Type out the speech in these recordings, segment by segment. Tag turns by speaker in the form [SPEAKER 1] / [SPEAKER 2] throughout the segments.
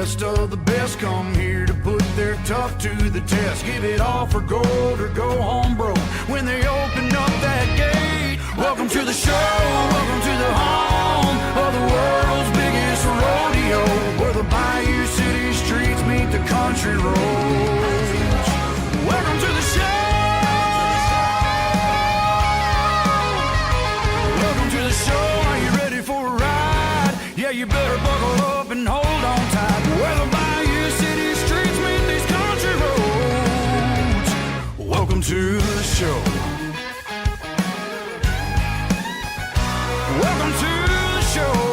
[SPEAKER 1] best of the best come here to put their tough to the test. Give it all for gold or go home broke when they open up that gate. Welcome to the show, welcome to the home of the world's biggest rodeo, where the Bayou City streets meet the country roads. Welcome to the show. Welcome to the show. Are you ready for a ride? Yeah, you better buckle up and hold on tight. Where the Bayou City streets meet these country roads. Welcome to the show. Welcome to the show.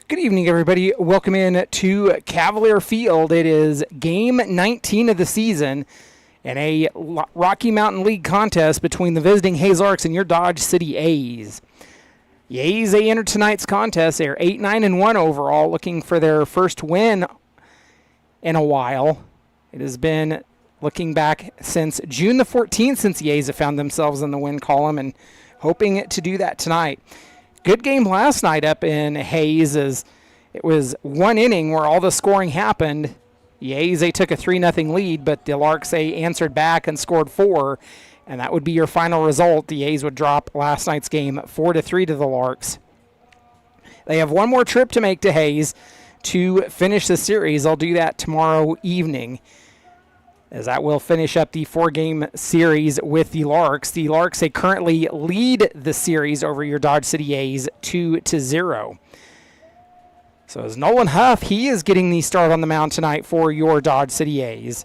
[SPEAKER 2] Good evening, everybody. Welcome in to Cavalier Field. It is game 19 of the season in a Rocky Mountain League contest between the visiting Hayes Larks and your Dodge City A's. Yays, they enter tonight's contest. They're 8-9-1 overall, looking for their first win in a while. It has been looking back since June the 14th since the Yays have found themselves in the win column and hoping to do that tonight. Good game last night up in Hayes as it was one inning where all the scoring happened. The Yays, they took a 3-0 lead, but the Larks, they answered back and scored 4, and that would be your final result. The Yays would drop last night's game 4-3 to the Larks. They have one more trip to make to Hayes to finish the series. They'll do that tomorrow evening, as that will finish up the 4-game series with the Larks. The Larks, they currently lead the series over your Dodge City A's 2-0. So as Nolan Huff, he is getting the start on the mound tonight for your Dodge City A's.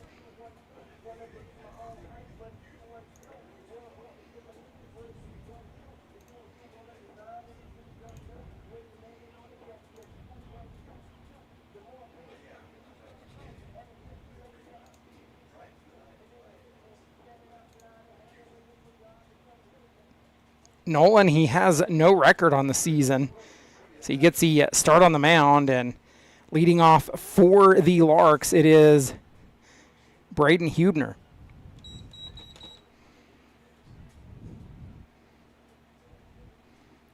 [SPEAKER 2] Nolan, he has no record on the season. So he gets the start on the mound, and leading off for the Larks, it is Braden Hubner.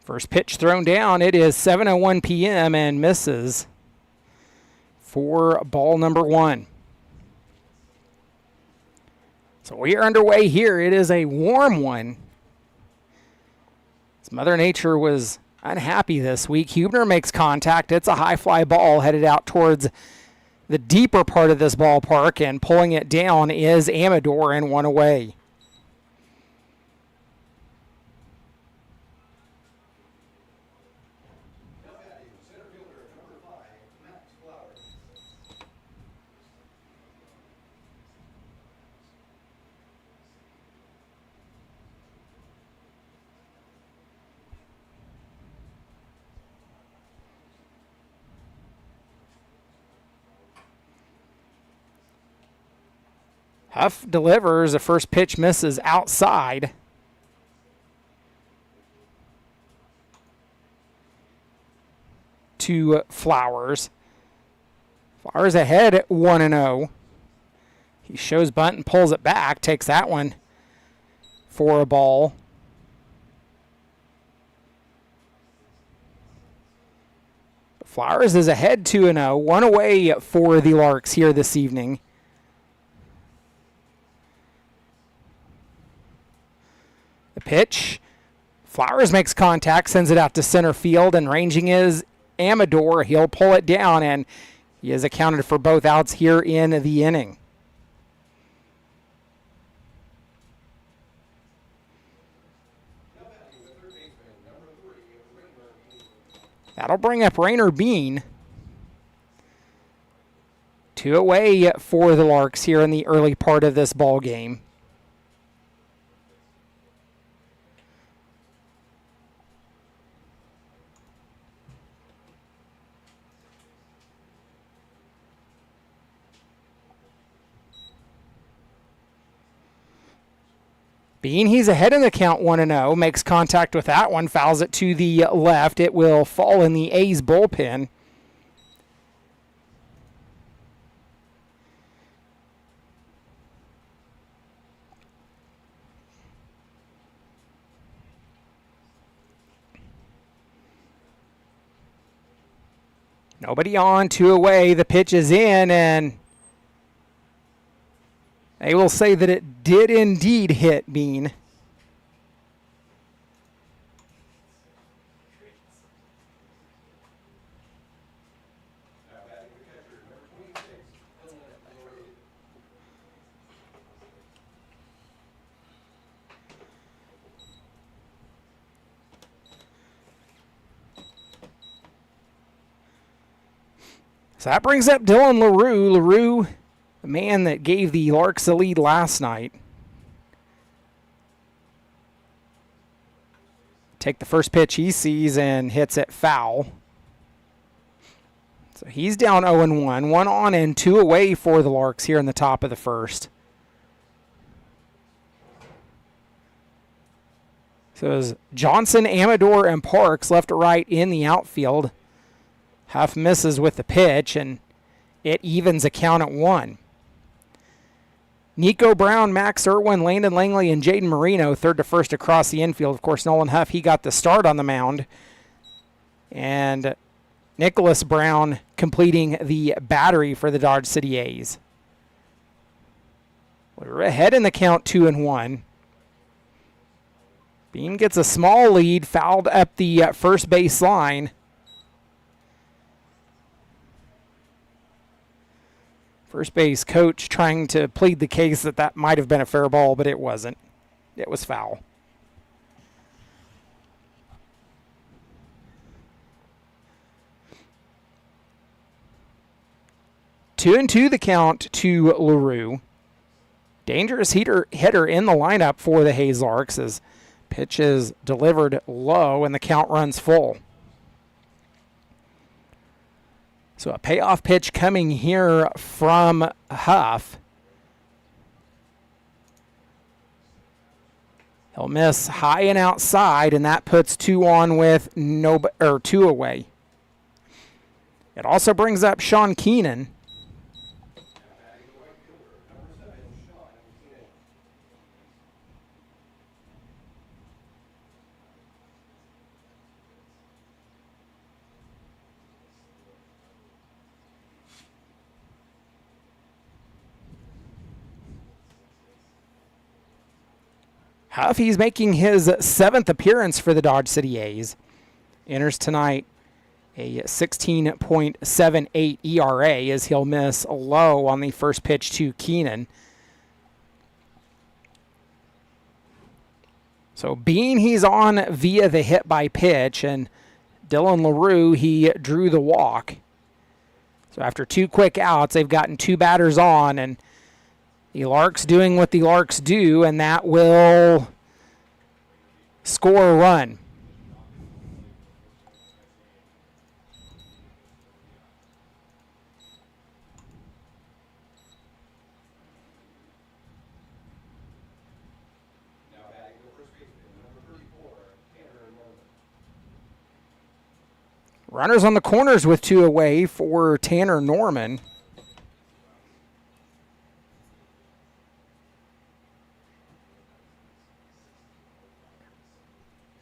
[SPEAKER 2] First pitch thrown down. It is 7:01 p.m. and misses for ball number 1. So we are underway here. It is a warm one. Mother Nature was unhappy this week. Hubner makes contact. It's a high fly ball headed out towards the deeper part of this ballpark, and pulling it down is Amador, and 1 away. Huff delivers. The first pitch misses outside. To Flowers. Flowers ahead at 1-0. He shows bunt and pulls it back. Takes that one for a ball. Flowers is ahead 2-0. 1 away for the Larks here this evening. The pitch. Flowers makes contact, sends it out to center field, and ranging is Amador. He'll pull it down, and he has accounted for both outs here in the inning. That'll bring up Rainer Bean. 2 away for the Larks here in the early part of this ball game. Bean, he's ahead in the count 1-0, makes contact with that one, fouls it to the left. It will fall in the A's bullpen. Nobody on, 2 away. The pitch is in, and they will say that it did indeed hit Bean. So that brings up Dylan LaRue. LaRue, the man that gave the Larks the lead last night. Take the first pitch he sees and hits it foul. So he's down 0-1. 1 on and 2 away for the Larks here in the top of the first. So it was Johnson, Amador, and Parks left to right in the outfield. Huff misses with the pitch, and it evens a count at 1. Nico Brown, Max Irwin, Landon Langley, and Jaden Marino third to first across the infield. Of course, Nolan Huff, he got the start on the mound. And Nicholas Brown completing the battery for the Dodge City A's. We're ahead in the count 2-1. Bean gets a small lead, fouled up the first base line. First base coach trying to plead the case that might have been a fair ball, but it wasn't. It was foul. Two and two the count to LaRue. Dangerous hitter in the lineup for the Hayes Larks as pitch is delivered low and the count runs full. So a payoff pitch coming here from Huff. He'll miss high and outside, and that puts 2 on with 2 away. It also brings up Sean Keenan. Huff, he's making his 7th appearance for the Dodge City A's. Enters tonight a 16.78 ERA as he'll miss low on the first pitch to Keenan. So Bean, he's on via the hit by pitch, and Dylan LaRue, he drew the walk. So after 2 quick outs, they've gotten 2 batters on, and the Larks doing what the Larks do, and that will score a run. Runners on the corners with 2 away for Tanner Norman.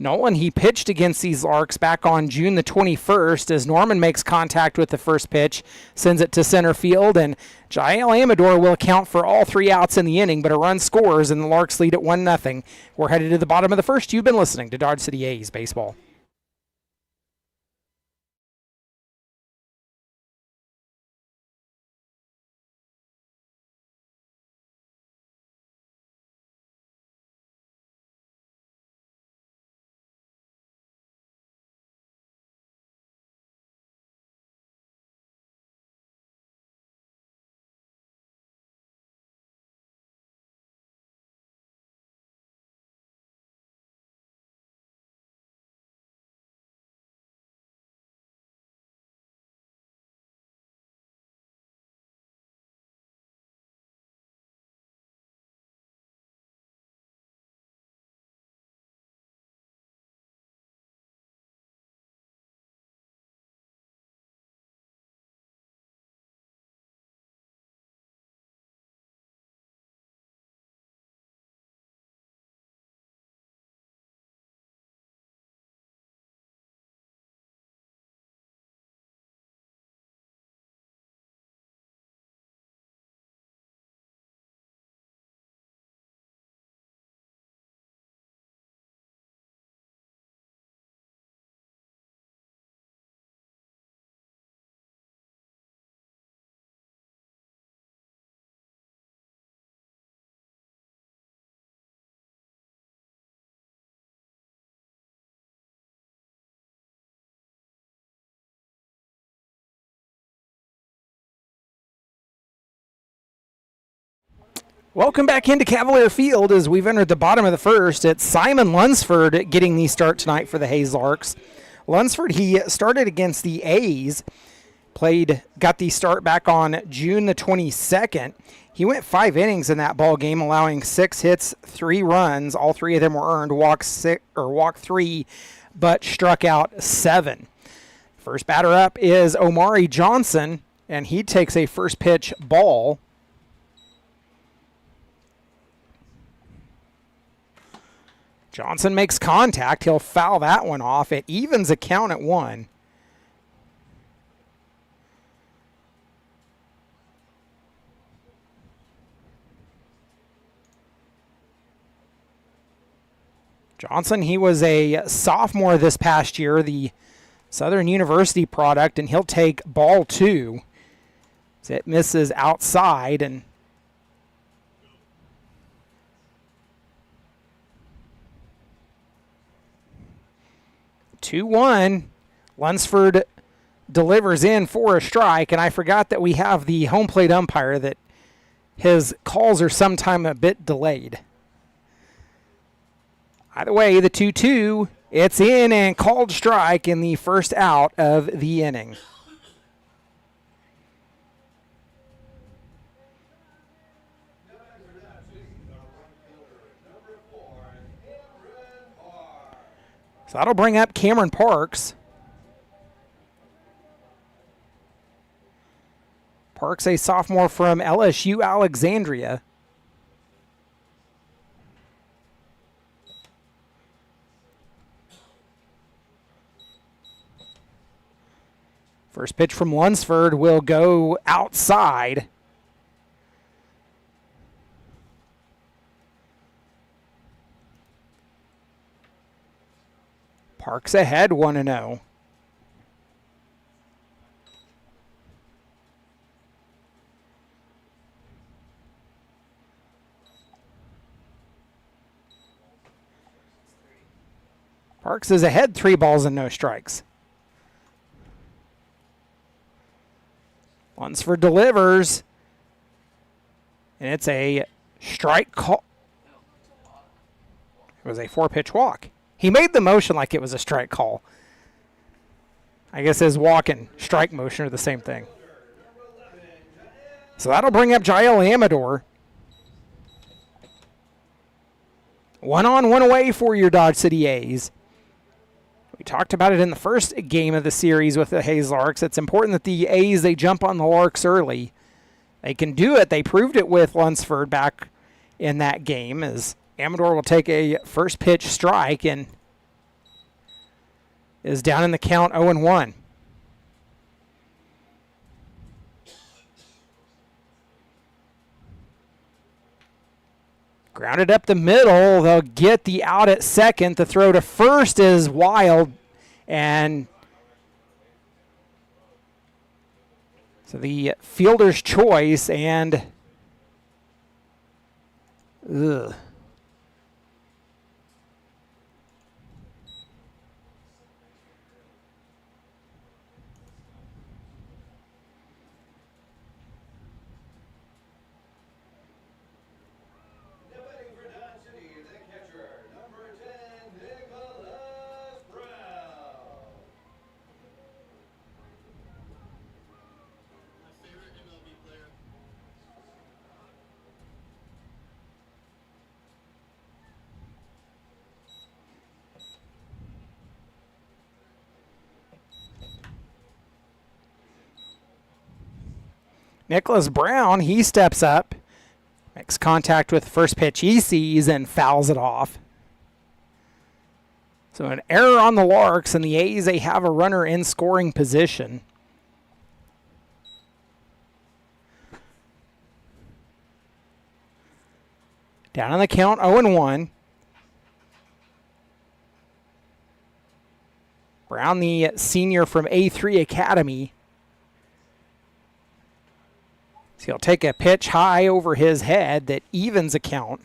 [SPEAKER 2] Nolan, he pitched against these Larks back on June the 21st as Norman makes contact with the first pitch, sends it to center field, and Jael Amador will account for all 3 outs in the inning, but a run scores, and the Larks lead at 1-0. We're headed to the bottom of the first. You've been listening to Dodge City A's Baseball. Welcome back into Cavalier Field as we've entered the bottom of the first. It's Simon Lunsford getting the start tonight for the Hayes Larks. Lunsford, he started against the A's, got the start back on June the 22nd. He went 5 innings in that ball game, allowing 6 hits, 3 runs. All 3 of them were earned. Walked 3, but struck out 7. First batter up is Omari Johnson, and he takes a first pitch ball. Johnson makes contact. He'll foul that one off. It evens a count at 1. Johnson, he was a sophomore this past year, the Southern University product, and he'll take ball 2. So it misses outside, and 2-1. Lunsford delivers in for a strike, and I forgot that we have the home plate umpire that his calls are sometime a bit delayed. Either way, the 2-2, it's in and called strike in the first out of the inning. So that'll bring up Cameron Parks. Parks, a sophomore from LSU Alexandria. First pitch from Lunsford will go outside. Parks ahead 1-0. Parks is ahead 3 balls and no strikes. Lunsford delivers, and it's a strike call. It was a 4-pitch walk. He made the motion like it was a strike call. I guess his walk and strike motion are the same thing. So that'll bring up Jael Amador. 1 on, 1 away for your Dodge City A's. We talked about it in the first game of the series with the Hayes Larks. It's important that the A's, they jump on the Larks early. They can do it. They proved it with Lunsford back in that game, as Amador will take a first pitch strike and is down in the count 0-1. Grounded up the middle. They'll get the out at second. The throw to first is wild. And so the fielder's choice, and ugh. Nicholas Brown, he steps up, makes contact with the first pitch he sees, and fouls it off. So an error on the Larks, and the A's, they have a runner in scoring position. Down on the count, 0-1. Brown, the senior from A3 Academy. So he'll take a pitch high over his head that evens a count.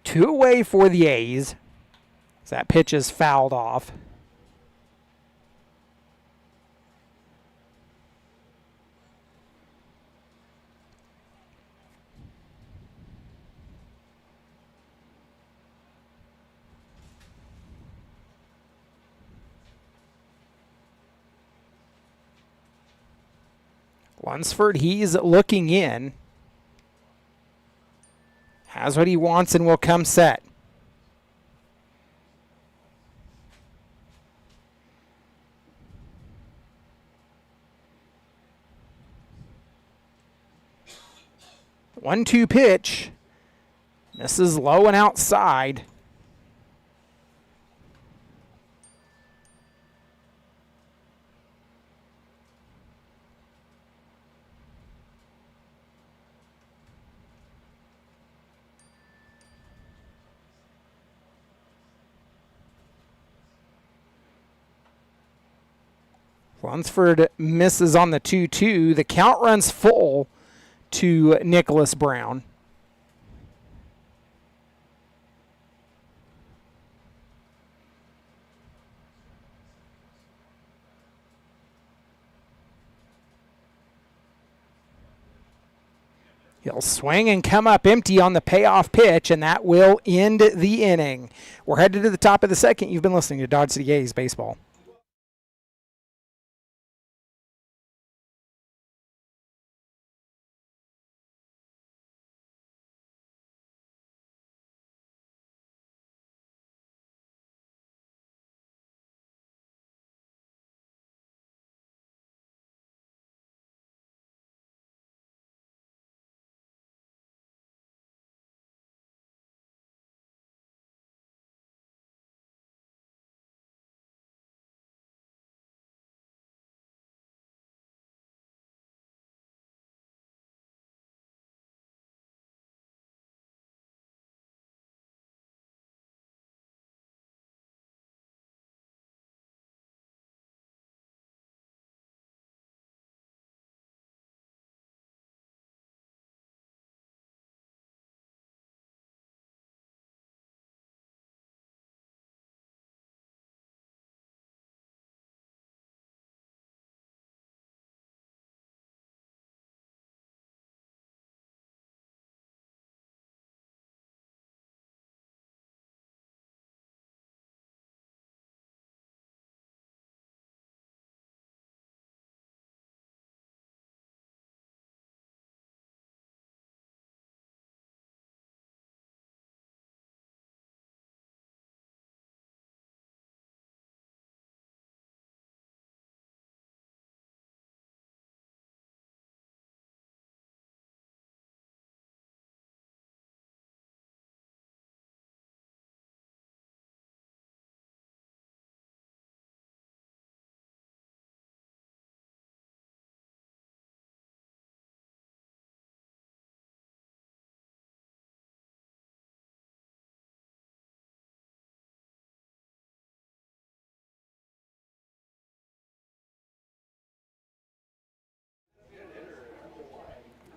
[SPEAKER 2] Two away for the A's. So that pitch is fouled off. Lunsford, he's looking in. Has what he wants and will come set. One-two pitch. Misses low and outside. Lunsford misses on the 2-2. The count runs full to Nicholas Brown. He'll swing and come up empty on the payoff pitch, and that will end the inning. We're headed to the top of the second. You've been listening to Dodge City A's Baseball.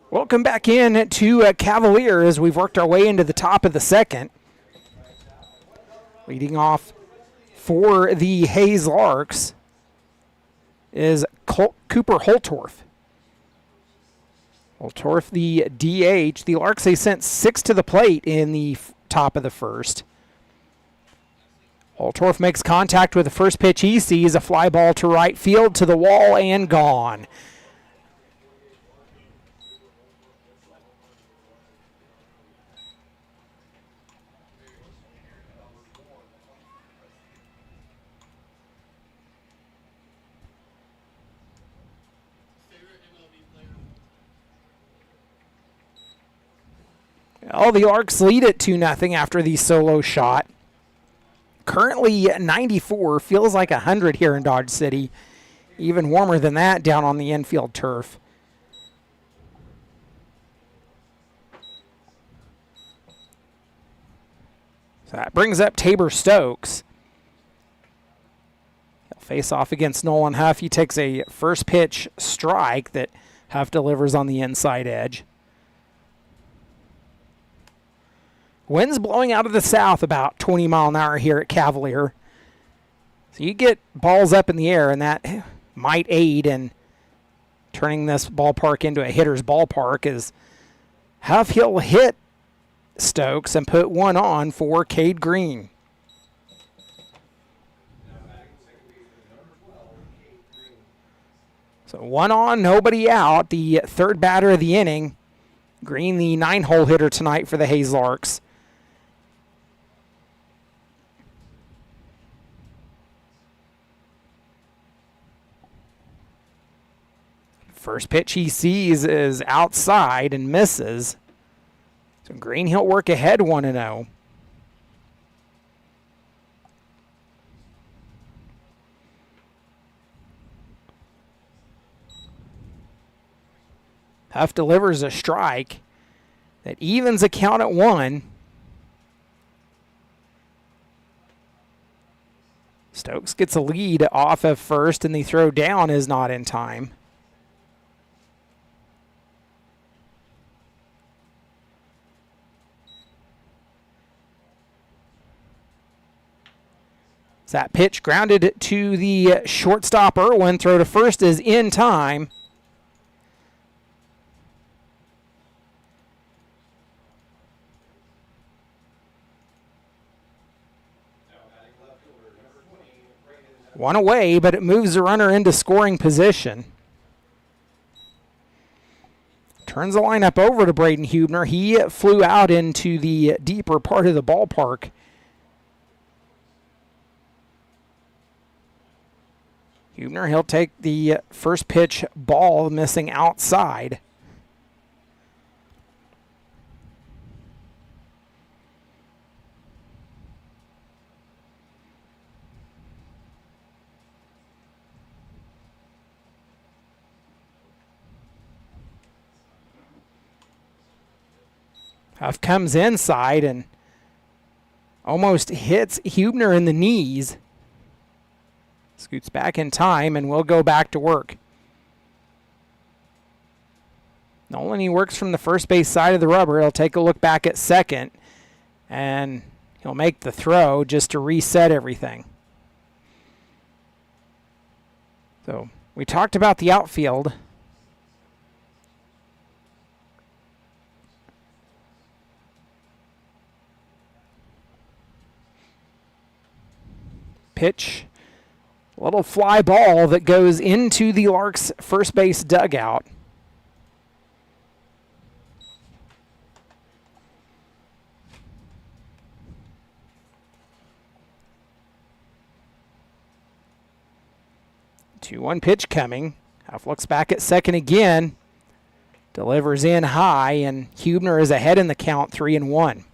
[SPEAKER 2] Welcome back in to Cavalier as we've worked our way into the top of the second. Leading off for the Hayes Larks is Cooper Holtorf. Holtorf, the DH. The Larks, they sent 6 to the plate in the top of the first. Holtorf makes contact with the first pitch he sees, a fly ball to right field, to the wall, and gone. Well, the Larks lead it 2-0 after the solo shot. Currently 94, feels like 100 here in Dodge City. Even warmer than that down on the infield turf. So that brings up Tabor Stokes. He'll face off against Nolan Huff. He takes a first pitch strike that Huff delivers on the inside edge. Wind's blowing out of the south about 20 mile an hour here at Cavalier. So you get balls up in the air, and that might aid in turning this ballpark into a hitter's ballpark, as Huff, he'll hit Stokes and put one on for Cade Green. So 1 on, nobody out. The third batter of the inning. Green, the 9-hole hitter tonight for the Hayes Larks. First pitch he sees is outside and misses. So Green, he'll work ahead 1-0. Huff delivers a strike that evens a count at 1. Stokes gets a lead off of first, and the throw down is not in time. That pitch grounded to the shortstop Irwin. Throw to first is in time. One away, but it moves the runner into scoring position. Turns the lineup over to Braden Huebner. He flew out into the deeper part of the ballpark. Huebner, he'll take the first pitch ball, missing outside. Huff comes inside and almost hits Huebner in the knees. Scoots back in time, and we'll go back to work. Nolan, he works from the first base side of the rubber. He'll take a look back at second, and he'll make the throw just to reset everything. So we talked about the outfield. Pitch. Little fly ball that goes into the Larks' first base dugout. Two one pitch coming. Huff looks back at second again. Delivers in high, and Huebner is ahead in the count, 3-1.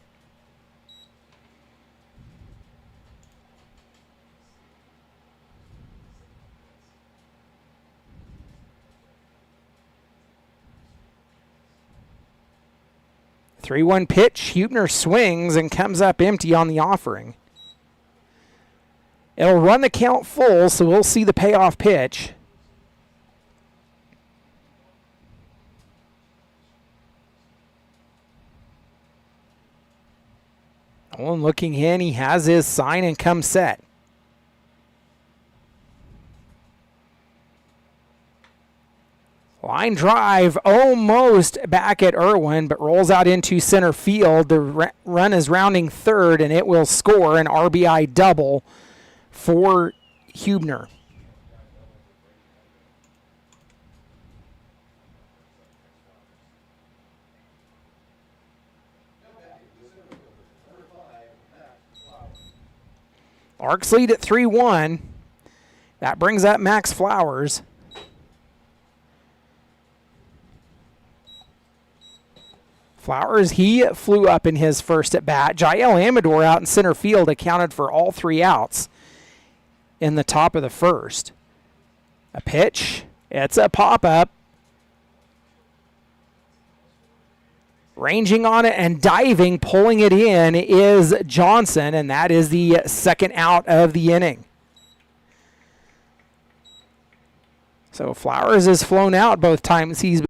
[SPEAKER 2] Three-one pitch. Huebner swings and comes up empty on the offering. It'll run the count full, so we'll see the payoff pitch. Nolan looking in. He has his sign and comes set. Line drive almost back at Irwin, but rolls out into center field. The run is rounding third, and it will score an RBI double for Huebner. Larks lead at 3-1. That brings up Max Flowers. Flowers, he flew up in his first at bat. Jael Amador out in center field accounted for all 3 outs in the top of the first. A pitch. It's a pop-up. Ranging on it and diving, pulling it in is Johnson, and that is the second out of the inning. So Flowers has flown out both times he's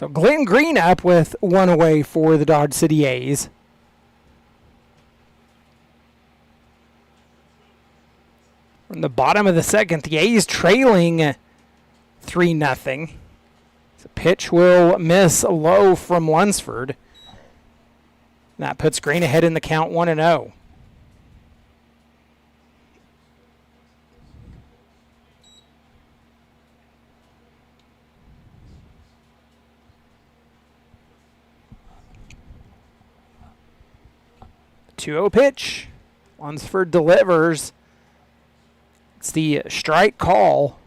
[SPEAKER 2] So Glenn Green up with one away for the Dodge City A's. From the bottom of the second, the A's trailing 3-0. The pitch will miss low from Lunsford. That puts Green ahead in the count 1-0. The 2-0 pitch. Lunsford delivers. It's the strike call.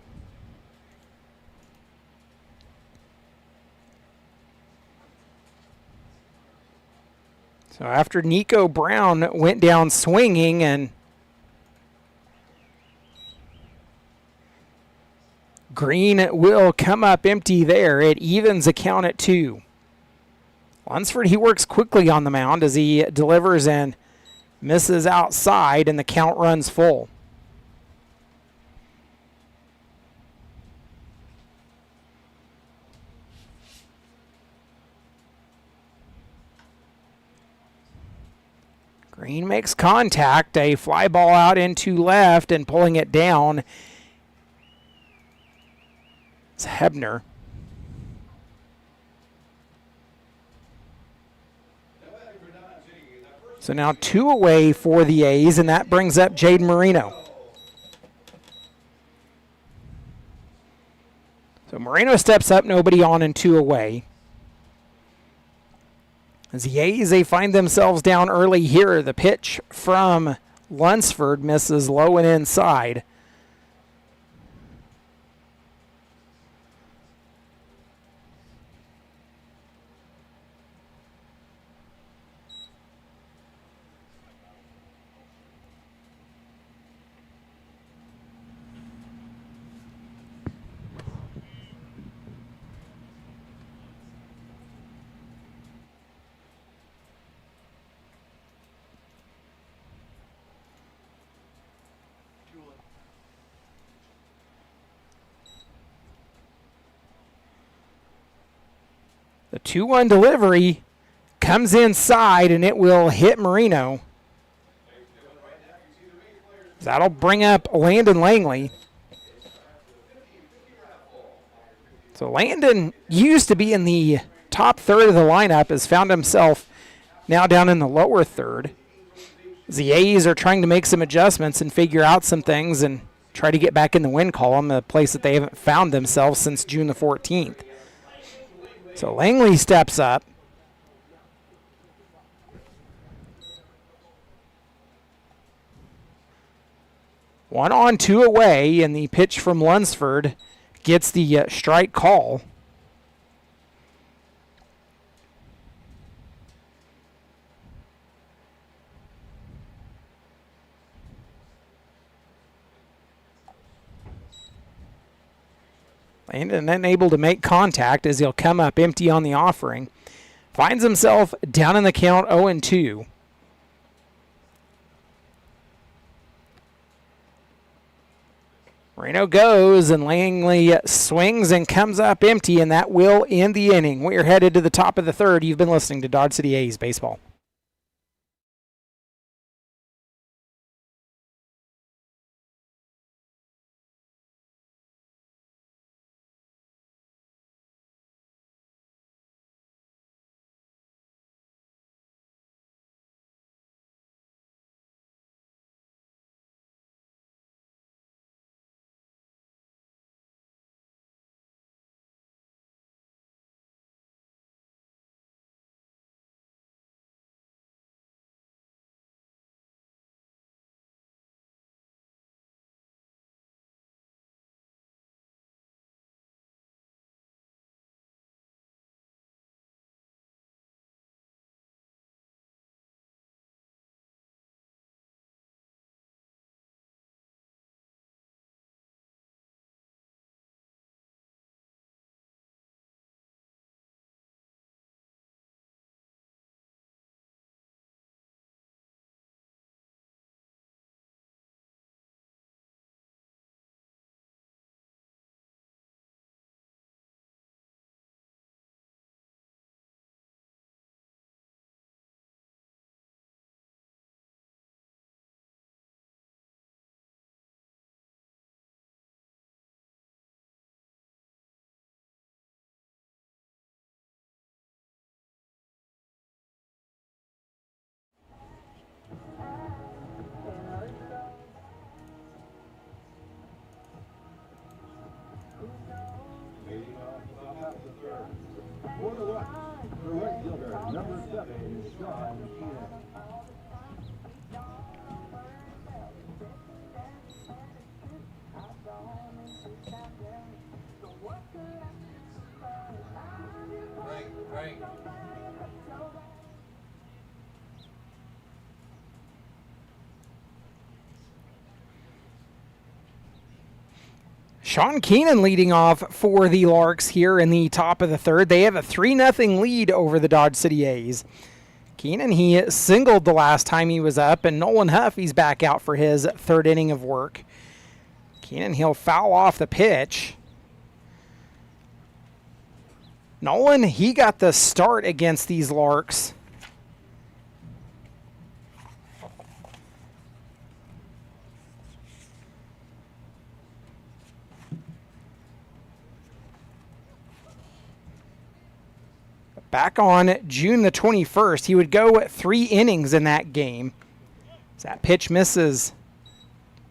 [SPEAKER 2] So after Nico Brown went down swinging, and Green will come up empty there. It evens a count at 2. Lunsford, he works quickly on the mound as he delivers and misses outside, and the count runs full. Green makes contact, a fly ball out into left, and pulling it down is Hebner. So now 2 away for the A's, and that brings up Jaden Marino. So Marino steps up, nobody on, and 2 away. As the A's, they find themselves down early here. The pitch from Lunsford misses low and inside. The 2-1 delivery comes inside, and it will hit Marino. That'll bring up Landon Langley. So Landon used to be in the top third of the lineup, has found himself now down in the lower third. The A's are trying to make some adjustments and figure out some things and try to get back in the win column, a place that they haven't found themselves since June the 14th. So Langley steps up. One on, 2 away, and the pitch from Lunsford gets the strike call. Landon unable to make contact as he'll come up empty on the offering. Finds himself down in the count 0-2. Marino goes, and Langley swings and comes up empty, and that will end the inning. We are headed to the top of the third. You've been listening to Dodge City A's Baseball. Sean Keenan leading off for the Larks here in the top of the third. They have a 3-0 lead over the Dodge City A's. Keenan, he singled the last time he was up, and Nolan Huff, he's back out for his third inning of work. Keenan, he'll foul off the pitch. Nolan, he got the start against these Larks. Back on June the 21st, he would go 3 innings in that game. So that pitch misses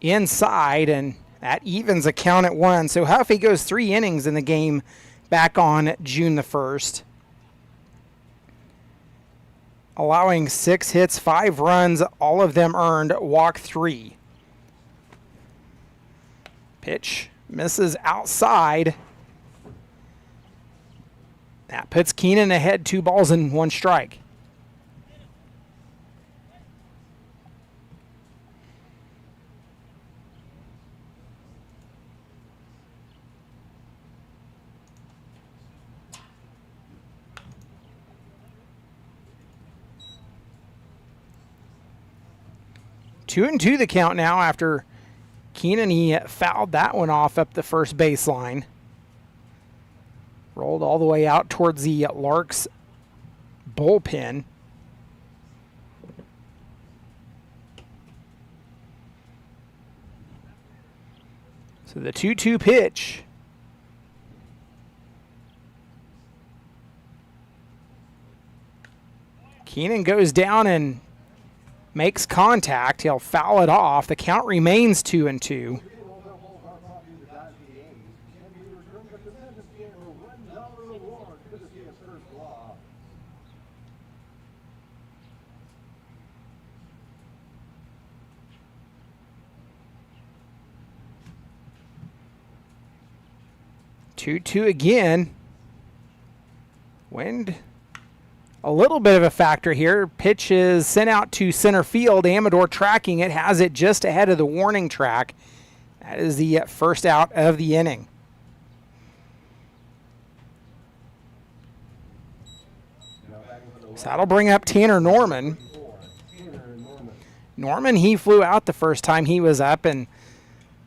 [SPEAKER 2] inside, and that evens a count at 1. So Huffy goes 3 innings in the game back on June the 1st. Allowing 6 hits, 5 runs, all of them earned, walk 3. Pitch misses outside. That puts Keenan ahead, 2 balls and 1 strike. Two and 2 the count now after Keenan, he fouled that one off up the first baseline. Rolled all the way out towards the Larks bullpen. So the 2-2 pitch. Keenan goes down and makes contact. He'll foul it off. The count remains 2 and 2. Two again. Wind, a little bit of a factor here. Pitch is sent out to center field. Amador tracking it, has it just ahead of the warning track. That is the first out of the inning. So that'll bring up Tanner Norman. Norman, he flew out the first time he was up, and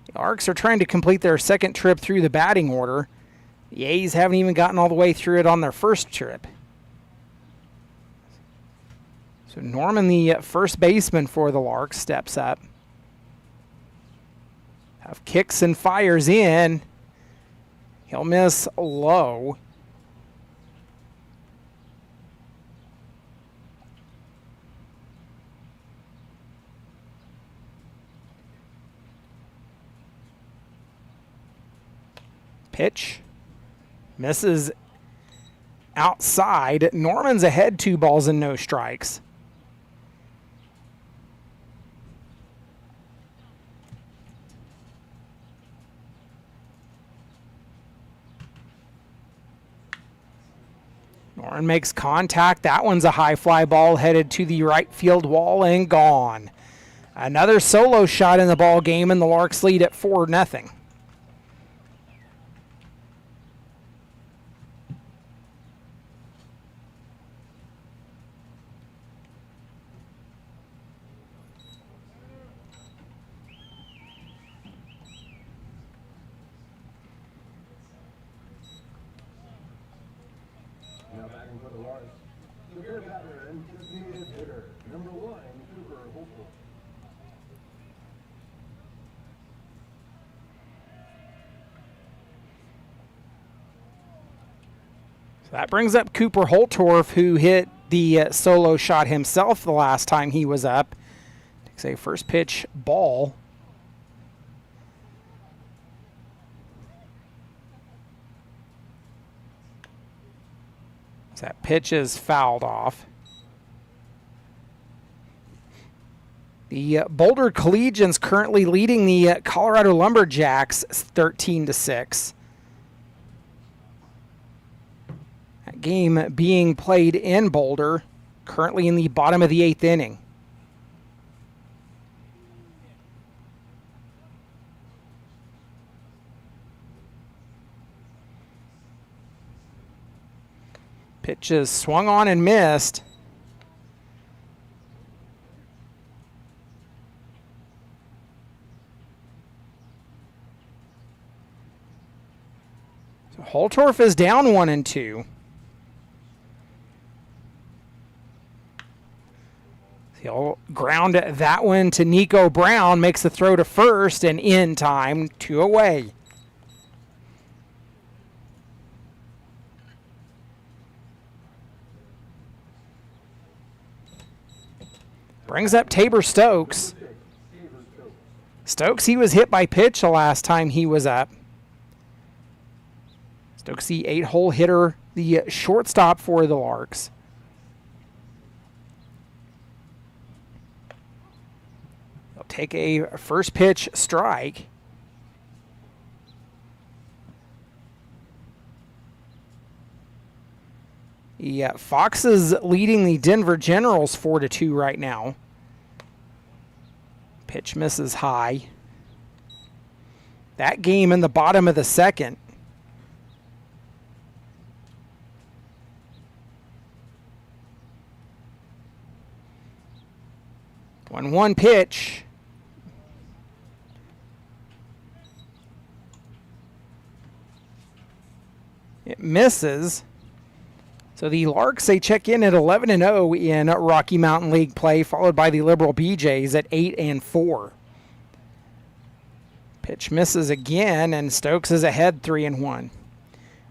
[SPEAKER 2] the Larks are trying to complete their second trip through the batting order. The A's haven't even gotten all the way through it on their first trip. So Norman, the first baseman for the Larks, steps up. Have kicks and fires in. He'll miss low. Pitch. Misses outside. Norman's ahead, 2 balls and no strikes. Norman makes contact. That one's a high fly ball headed to the right field wall and gone. Another solo shot in the ball game, and the Larks lead at 4-0. So that brings up Cooper Holtorf, who hit the solo shot himself the last time he was up. Takes a first pitch ball. So that pitch is fouled off. The Boulder Collegians currently leading the Colorado Lumberjacks 13-6. That game being played in Boulder, currently in the bottom of the 8th inning. Pitch is swung on and missed. So Holtorf is down 1-2. He'll ground that one to Nico Brown, makes the throw to first, and in time, 2 away. Brings up Tabor Stokes. Stokes, he was hit by pitch the last time he was up. Stokes, the 8-hole hitter, the shortstop for the Larks. They'll take a first pitch strike. Yeah, Fox is leading the Denver Generals 4-2 right now. Pitch misses high. That game in the bottom of the 2nd. One pitch. It misses. So the Larks, they check in at 11-0 in Rocky Mountain League play, followed by the Liberal BJs at 8-4. Pitch misses again, and Stokes is ahead 3-1.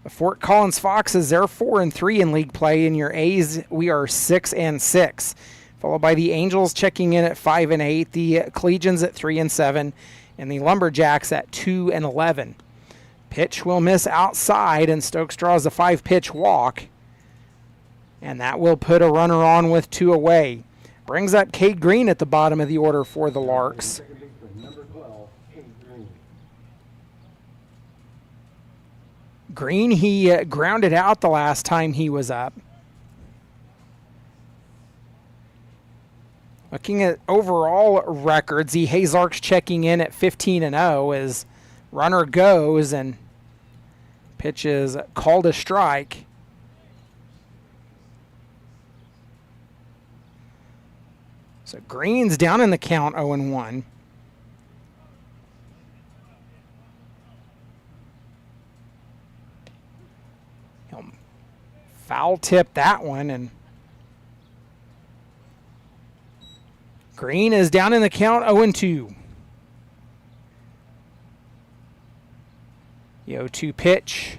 [SPEAKER 2] The Fort Collins Foxes, they're 4-3 in league play. In your A's, we are 6-6. Followed by the Angels checking in at 5-8, the Collegians at 3-7, and the Lumberjacks at 2-11. Pitch will miss outside, and Stokes draws a 5-pitch walk. And that will put a runner on with 2 away. Brings up Cade Green at the bottom of the order for the Larks. Green, he grounded out the last time he was up. Looking at overall records, the Hayes Larks checking in at 15-0 as runner goes and pitch is called a strike. So Green's down in the count 0-1. He'll foul tip that one, and Green is down in the count 0-2. The 0-2 pitch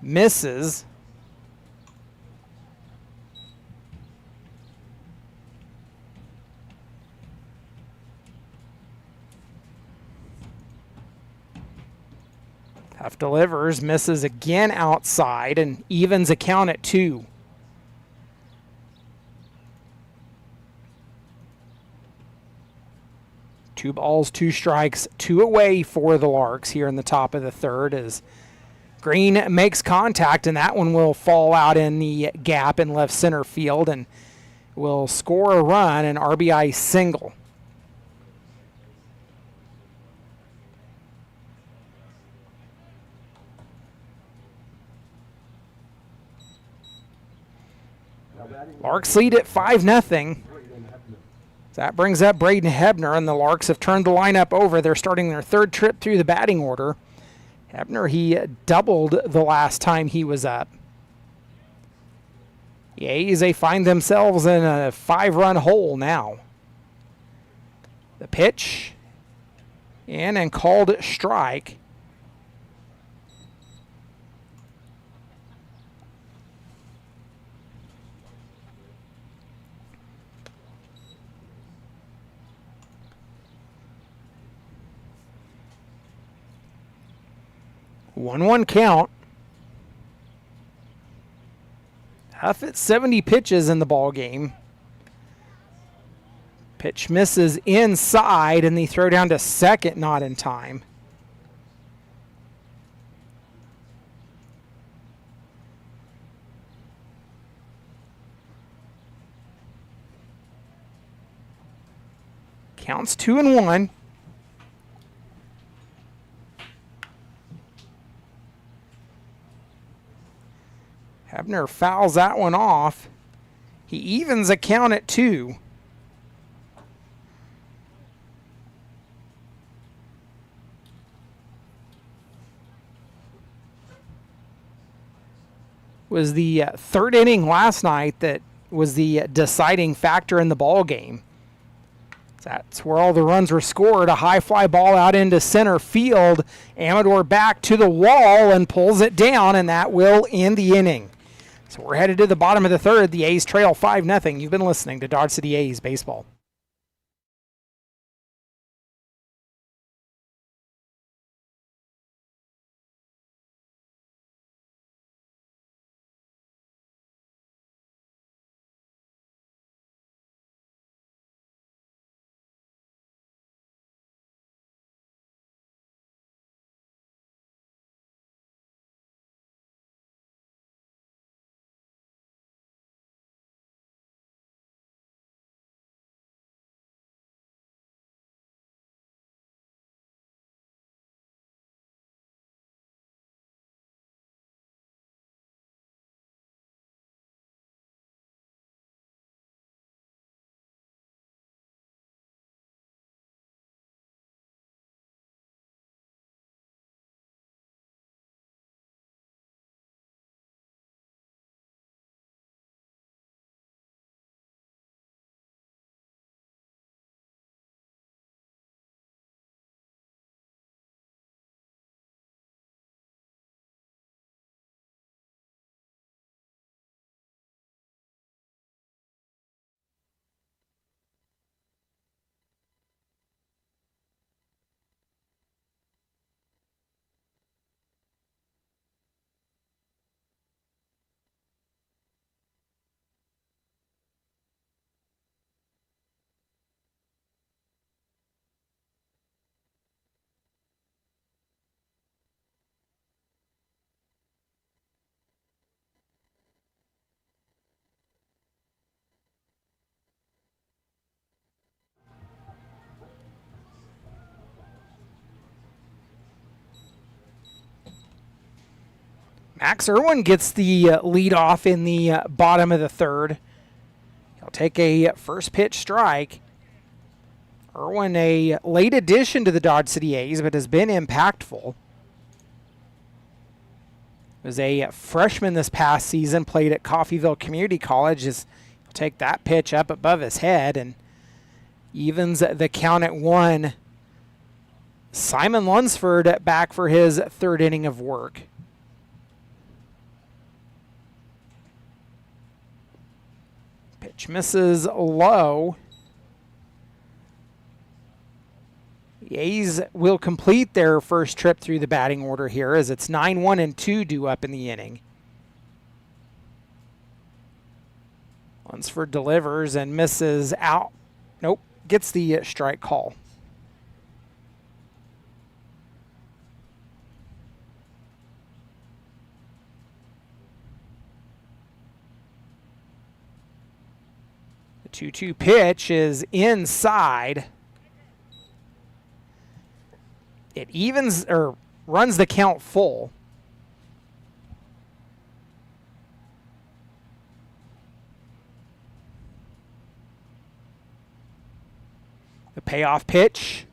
[SPEAKER 2] misses. Huff delivers, misses again outside, and evens a count at 2. Two balls, 2 strikes, 2 away for the Larks here in the top of the 3rd as Green makes contact, and that one will fall out in the gap in left center field and will score a run, an RBI single. Larks lead at 5-0. That brings up Braden Hebner, and the Larks have turned the lineup over. They're starting their 3rd trip through the batting order. Hebner, he doubled the last time he was up. The A's, they find themselves in a 5-run hole now. The pitch in and called strike. One count. Huff at 70 pitches in the ball game. Pitch misses inside, and the throw down to second not in time. Counts 2-1. Hebner fouls that one off. He evens a count at 2. Was the third inning last night that was the deciding factor in the ball game. That's where all the runs were scored. A high fly ball out into center field. Amador back to the wall and pulls it down, and that will end the inning. So we're headed to the bottom of the third. The A's trail 5-0. You've been listening to Dodge City A's Baseball. Max Irwin gets the lead off in the bottom of the third. He'll take a first pitch strike. Irwin, a late addition to the Dodge City A's, but has been impactful. Was a freshman this past season, played at Coffeyville Community College. He'll take that pitch up above his head and evens the count at 1. Simon Lunsford back for his third inning of work. Pitch misses low. The A's will complete their first trip through the batting order here as it's 9-1-2 due up in the inning. Lunsford delivers and misses out. Nope, gets the strike call. The 2-2 pitch is inside. It evens or runs the count full. The payoff pitch,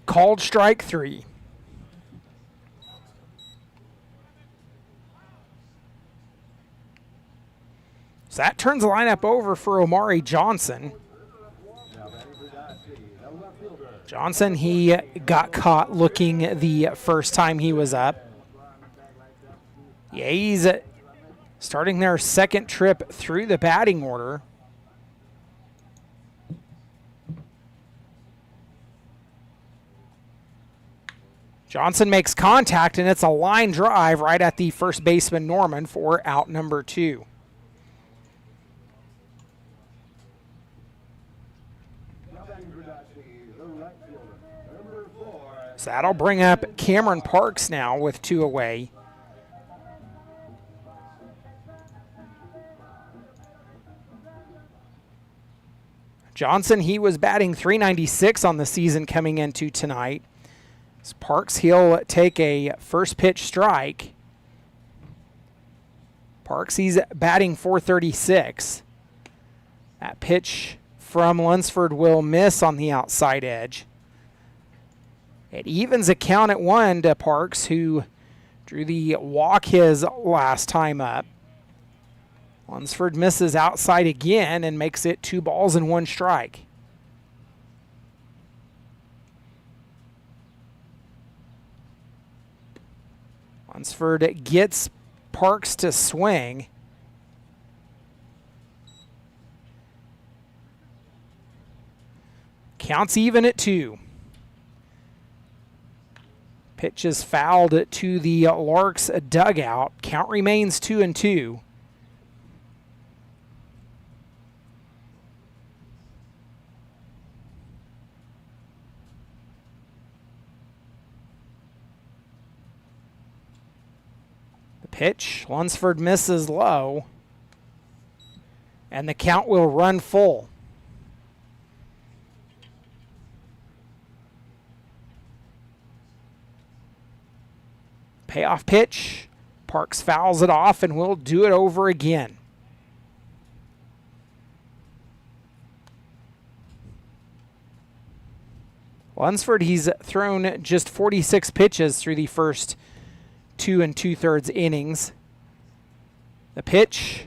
[SPEAKER 2] called strike 3. So that turns the lineup over for Omari Johnson. Johnson, he got caught looking the first time he was up. The A's starting their second trip through the batting order. Johnson makes contact, and it's a line drive right at the first baseman Norman for out number 2. So that'll bring up Cameron Parks now with 2 away. Johnson, he was batting .396 on the season coming into tonight. So Parks, he'll take a first pitch strike. Parks, he's batting .436. That pitch from Lunsford will miss on the outside edge. It evens a count at 1 to Parks, who drew the walk his last time up. Lunsford misses outside again and makes it 2 balls and 1 strike. Lunsford gets Parks to swing. Counts even at 2. Pitch is fouled to the Larks dugout. Count remains 2-2. The pitch, Lunsford misses low, and the count will run full. Payoff pitch. Parks fouls it off and will do it over again. Lunsford, he's thrown just 46 pitches through the first 2 2/3 innings. The pitch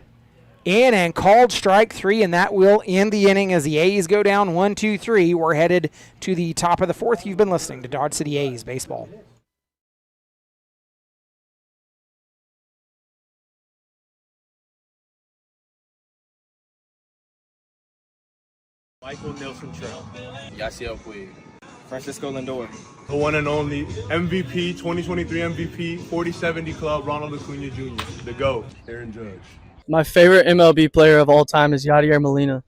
[SPEAKER 2] in and called strike 3, and that will end the inning as the A's go down 1-2-3. We're headed to the top of the 4th. You've been listening to Dodge City A's Baseball.
[SPEAKER 3] Michael Nelson Trail.
[SPEAKER 4] Yasiel Puig.
[SPEAKER 3] Francisco Lindor.
[SPEAKER 5] The one and only MVP, 2023 MVP, 4070 Club, Ronald Acuna Jr., the GOAT.
[SPEAKER 4] Aaron Judge.
[SPEAKER 6] My favorite MLB player of all time is Yadier Molina.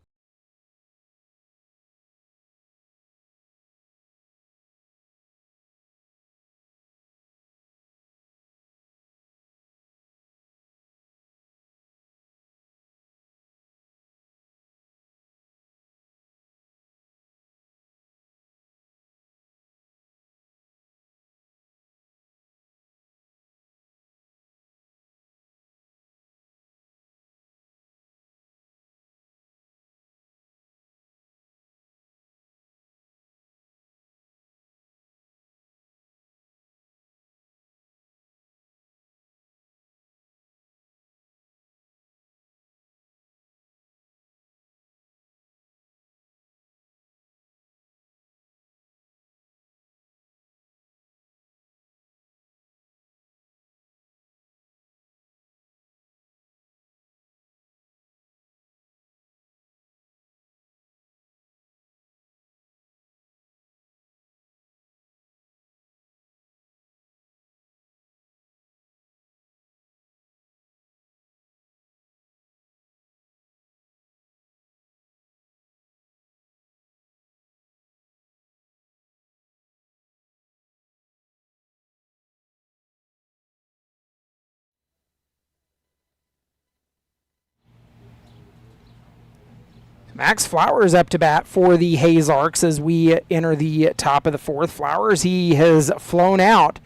[SPEAKER 2] Max Flowers up to bat for the Hayes Larks as we enter the top of the 4th. Flowers, he has flown out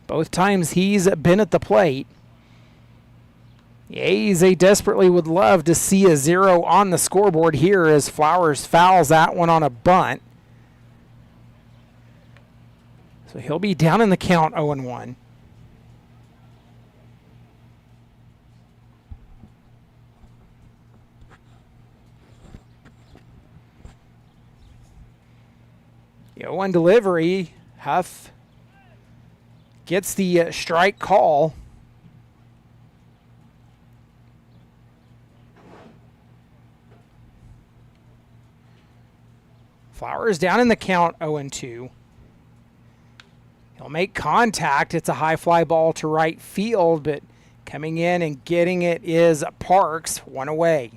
[SPEAKER 2] both times he's been at the plate. The A's, they desperately would love to see a 0 on the scoreboard here as Flowers fouls that one on a bunt. So he'll be down in the count 0-1. The 0-1 delivery. Huff gets the strike call. Flowers down in the count 0-2. He'll make contact. It's a high fly ball to right field, but coming in and getting it is Parks, 1 away.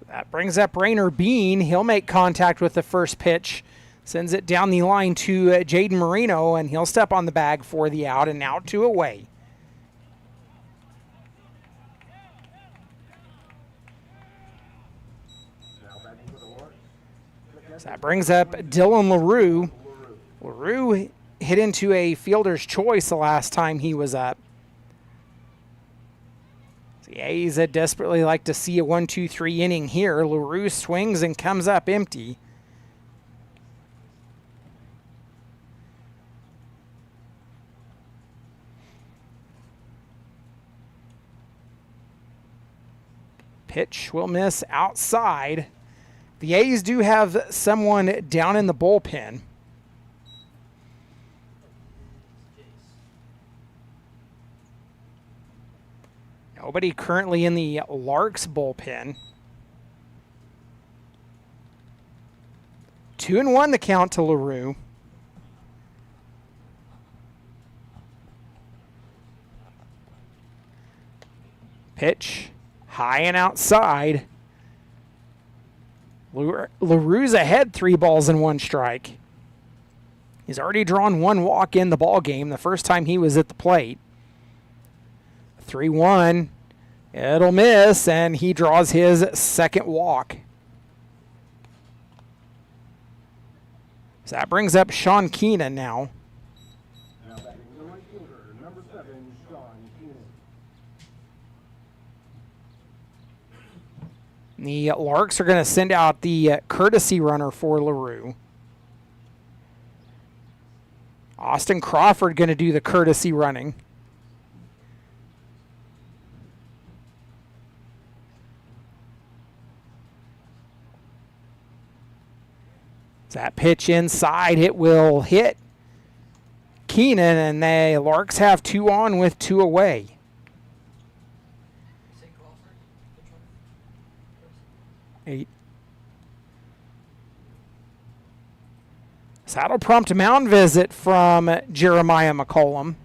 [SPEAKER 2] That brings up Rainer Bean. He'll make contact with the first pitch. Sends it down the line to Jaden Marino, and he'll step on the bag for the out, and now 2 away. So that brings up Dylan LaRue. LaRue hit into a fielder's choice the last time he was up. The A's would desperately like to see a 1-2-3 inning here. LaRue swings and comes up empty. Pitch will miss outside. The A's do have someone down in the bullpen. Nobody currently in the Larks bullpen. 2-1 the count to LaRue. Pitch high and outside. LaRue's ahead 3 balls and 1 strike. He's already drawn 1 walk in the ball game the first time he was at the plate. 3-1. It'll miss, and he draws his second walk. So that brings up Sean Keenan now. The Larks are going to send out the courtesy runner for LaRue. Austin Crawford going to do the courtesy running. That pitch inside, it will hit Keenan, and the Larks have 2 on with 2 away. Eight. So that'll prompt a mound visit from Jeremiah McCollum.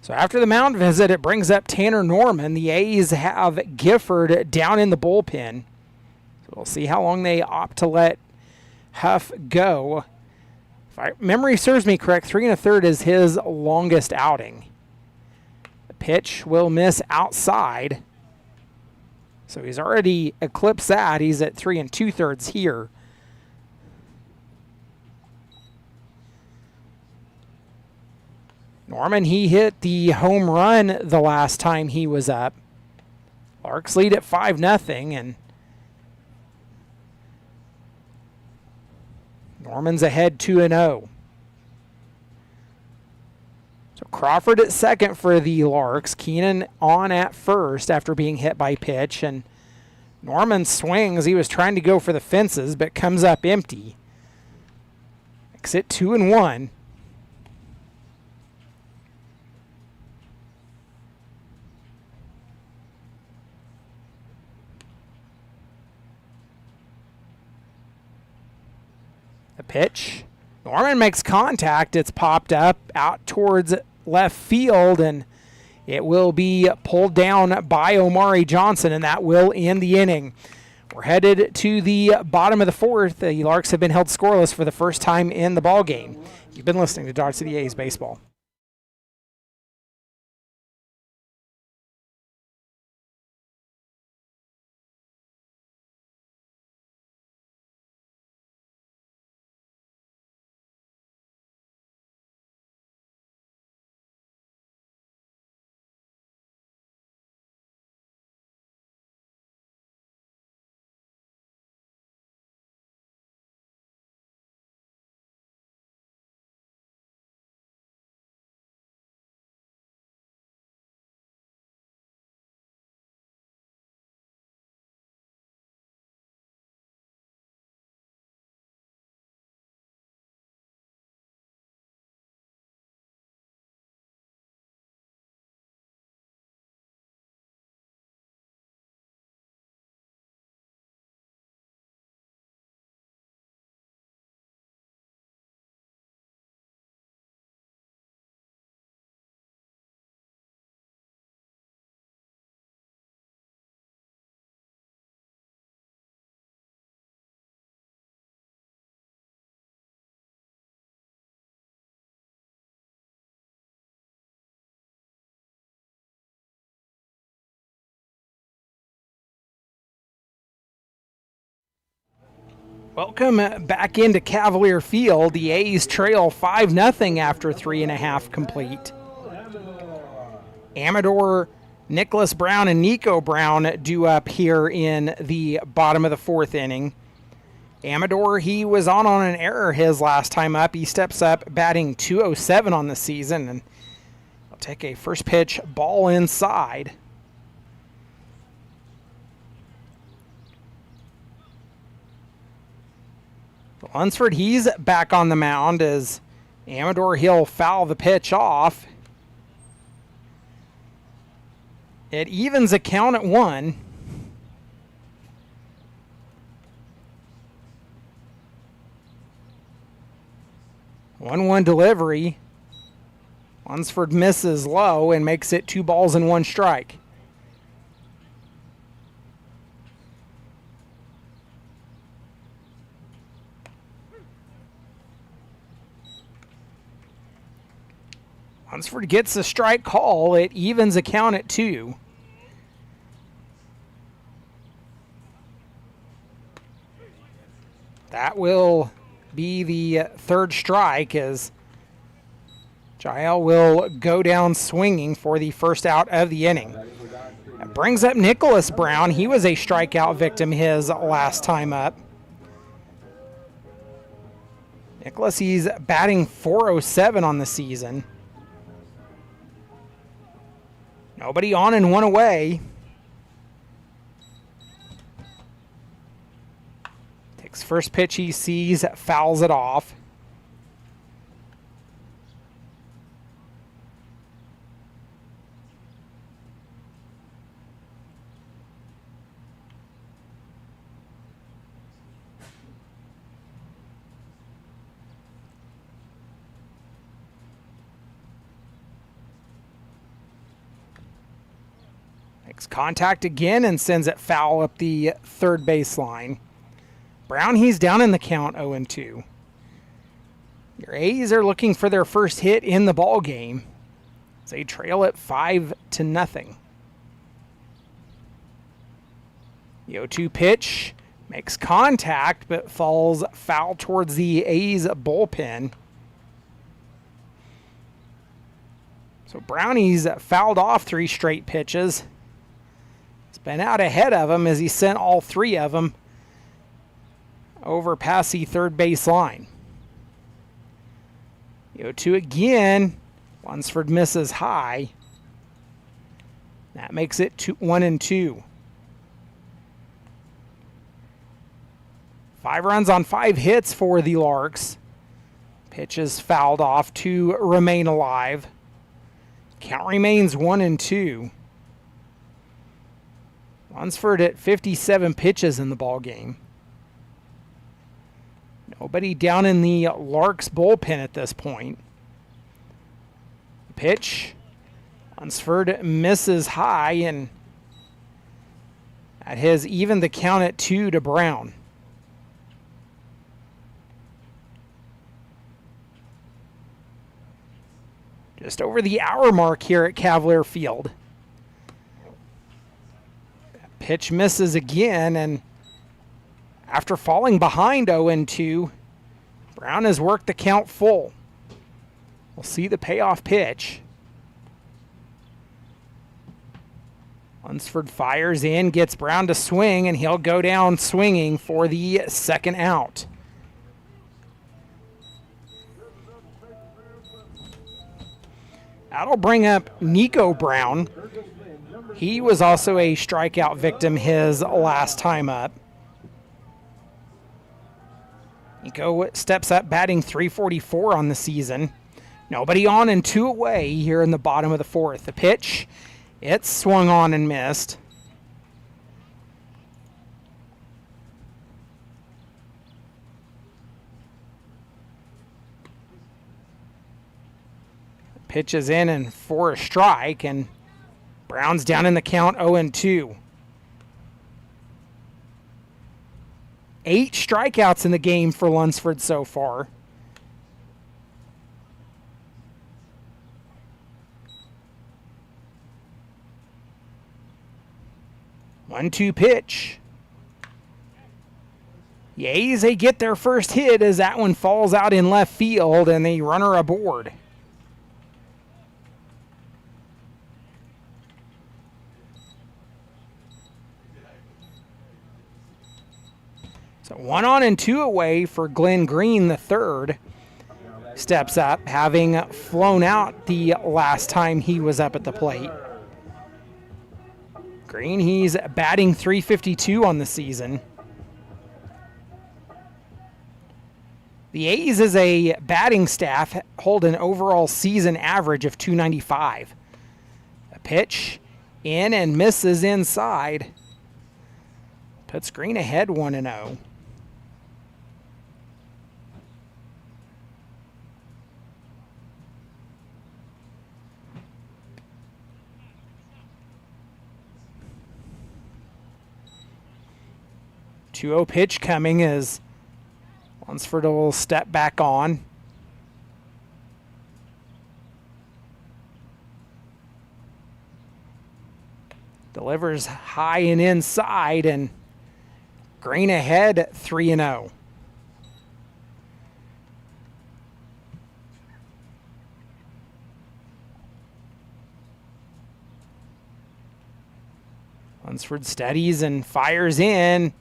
[SPEAKER 2] So after the mound visit, it brings up Tanner Norman. The A's have Gifford down in the bullpen. So we'll see how long they opt to let Huff go. If memory serves me correct, 3 1/3 is his longest outing. The pitch will miss outside. So he's already eclipsed that. He's at 3 2/3 here. Norman, he hit the home run the last time he was up. Larks lead at 5-0, and Norman's ahead 2-0. So Crawford at second for the Larks. Keenan on at first after being hit by pitch, and Norman swings. He was trying to go for the fences, but comes up empty. Makes it 2-1. The pitch. Norman makes contact. It's popped up out towards left field, and it will be pulled down by Omari Johnson, and that will end the inning. We're headed to the bottom of the 4th. The Larks have been held scoreless for the first time in the ballgame. You've been listening to Dodge City A's Baseball. Welcome back into Cavalier Field. The A's trail 5-0 after 3.5 complete. Amador, Nicholas Brown, and Nico Brown due up here in the bottom of the 4th inning. Amador, he was on an error his last time up. He steps up batting .207 on the season, and he'll take a first pitch ball inside. Lunsford, he's back on the mound as Amador, he'll foul the pitch off. It evens a count at 1. One delivery. Lunsford misses low and makes it 2 balls and 1 strike. Lunsford gets a strike call. It evens a count at 2. That will be the 3rd strike as Jael will go down swinging for the first out of the inning. That brings up Nicholas Brown. He was a strikeout victim his last time up. Nicholas, he's batting .407 on the season. Nobody on and 1 away. Takes first pitch he sees, fouls it off. Makes contact again and sends it foul up the 3rd baseline. Brown, he's down in the count 0-2. Your A's are looking for their first hit in the ball game. They trail it 5-0. The 0-2 pitch makes contact but falls foul towards the A's bullpen. So Brownie's fouled off 3 straight pitches. He's been out ahead of him as he sent all 3 of them over past the 3rd base line. 0-2 again. Lunsford misses high. That makes it 1-2. 5 runs on 5 hits for the Larks. Pitch is fouled off to remain alive. Count remains 1-2. Lunsford at 57 pitches in the ball game. Nobody down in the Larks bullpen at this point. Pitch. Lunsford misses high, and that has evened the count at 2 to Brown. Just over the hour mark here at Cavalier Field. Pitch misses again, and after falling behind 0-2, Brown has worked the count full. We'll see the payoff pitch. Lunsford fires in, gets Brown to swing, and he'll go down swinging for the 2nd out. That'll bring up Nico Brown. He was also a strikeout victim his last time up. Nico steps up batting .344 on the season. Nobody on and 2 away here in the bottom of the 4th. The pitch, it's swung on and missed. Pitch is in and for a strike, and Brown's down in the count 0-2. 8 strikeouts in the game for Lunsford so far. One-two pitch. The A's, they get their first hit as that one falls out in left field and they runner aboard. So 1 on and 2 away for Glenn Green, the third. Steps up, having flown out the last time he was up at the plate. Green, he's batting .352 on the season. The A's as a batting staff hold an overall season average of .295. A pitch in and misses inside. Puts Green ahead 1-0. .2-0 pitch coming as Lunsford will step back on. Delivers high and inside, and Green ahead 3-0. Lunsford steadies and fires in.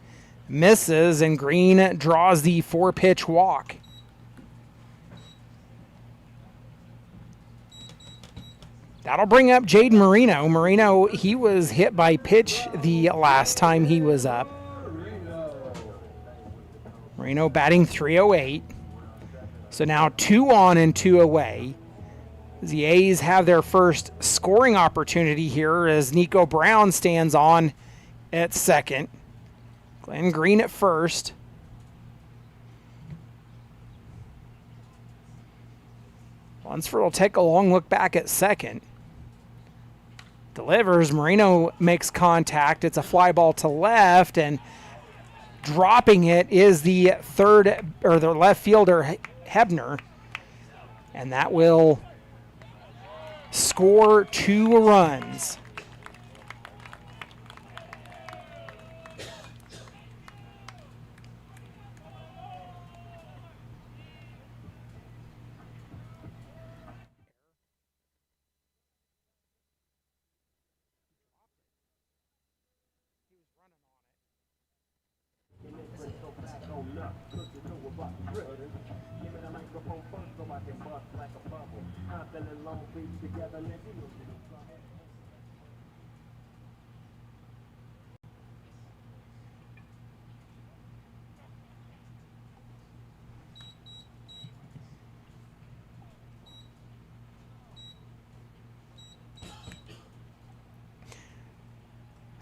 [SPEAKER 2] Misses, and Green draws the 4-pitch walk. That'll bring up Jaden Marino. Marino, he was hit by pitch the last time he was up. Marino batting .308. So now 2 on and 2 away. The A's have their first scoring opportunity here as Nico Brown stands on at second. Glenn Green at first. Lunsford will take a long look back at second. Delivers. Marino makes contact. It's a fly ball to left, and dropping it is the the left fielder Hebner, and that will score 2 runs.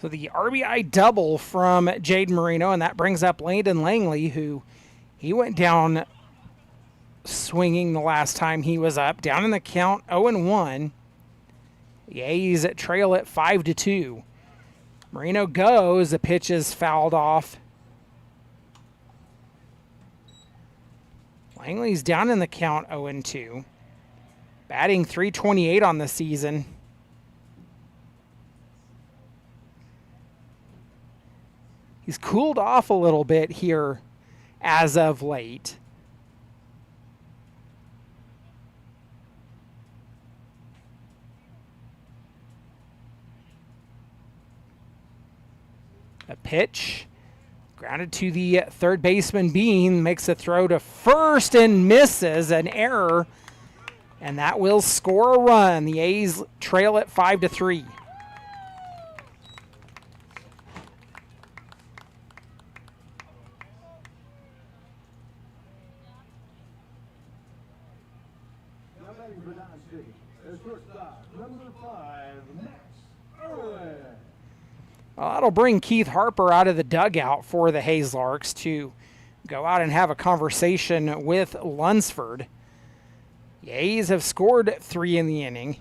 [SPEAKER 2] So the RBI double from Jaden Marino, and that brings up Landon Langley, who he went down swinging the last time he was up. Down in the count, 0-1. The A's trail it 5-2. Marino goes. The pitch is fouled off. Langley's down in the count, 0-2. Batting .328 on the season. He's cooled off a little bit here as of late. A pitch. Grounded to the third baseman Bean. Makes a throw to first and misses. An error. And that will score a run. The A's trail it 5-3. Well, that'll bring Keith Harper out of the dugout for the Hayes Larks to go out and have a conversation with Lunsford. The A's have scored 3 in the inning.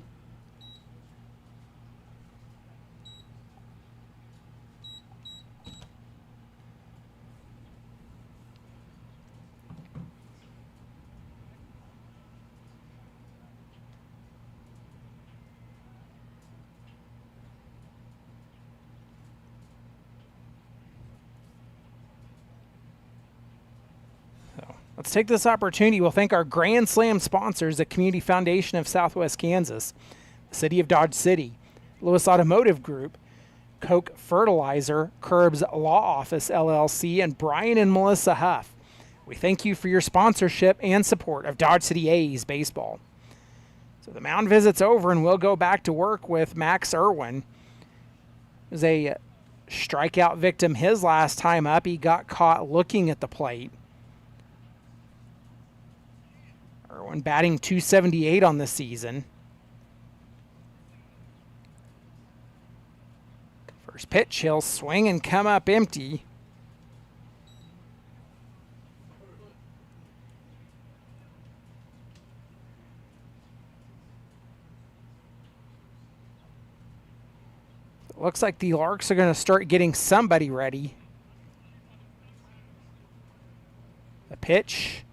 [SPEAKER 2] Let's take this opportunity. We'll thank our Grand Slam sponsors, the Community Foundation of Southwest Kansas, the City of Dodge City, Lewis Automotive Group, Koch Fertilizer, Curbs Law Office, LLC, and Brian and Melissa Huff. We thank you for your sponsorship and support of Dodge City A's baseball. So the mound visit's over, and we'll go back to work with Max Irwin. There's a strikeout victim his last time up. He got caught looking at the plate. Irwin batting .278 on the season. First pitch, he'll swing and come up empty. Looks like the Larks are going to start getting somebody ready. The pitch.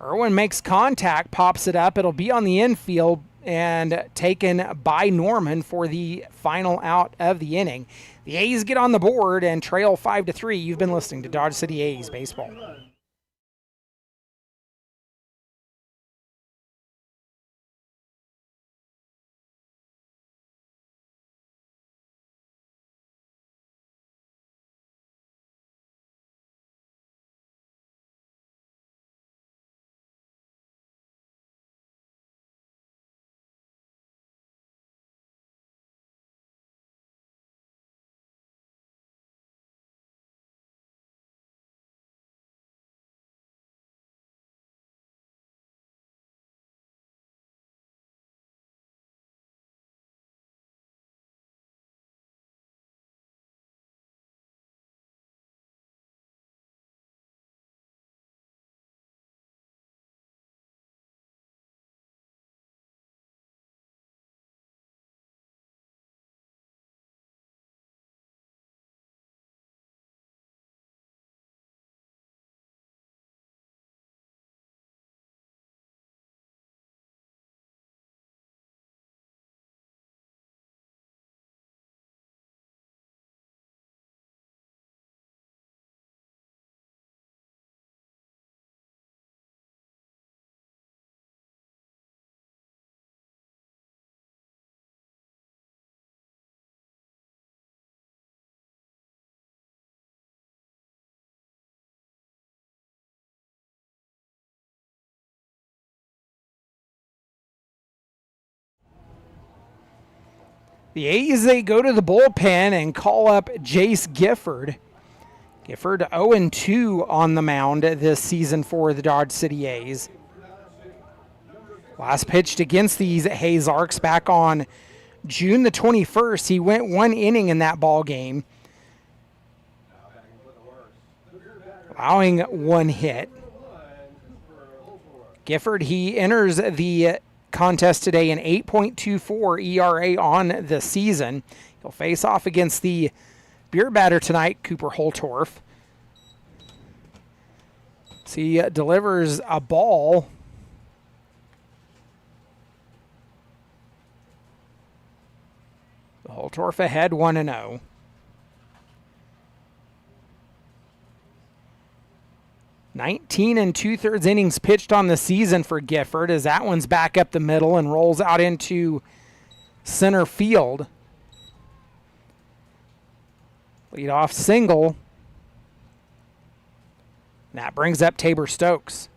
[SPEAKER 2] Irwin makes contact, pops it up. It'll be on the infield and taken by Norman for the final out of the inning. The A's get on the board and trail 5-3. You've been listening to Dodge City A's baseball. The A's, they go to the bullpen and call up Jace Gifford. Gifford 0-2 on the mound this season for the Dodge City A's. Last pitched against these Hayes Larks back on June the 21st. He went 1 inning in that ball game, allowing 1 hit. Gifford, he enters the contest today an 8.24 ERA on the season. He'll face off against the beer batter tonight, Cooper Holtorf. So he delivers a ball. Holtorf ahead 1-0. Nineteen and 2/3 innings pitched on the season for Gifford as that one's back up the middle and rolls out into center field. Leadoff single. That brings up Tabor Stokes.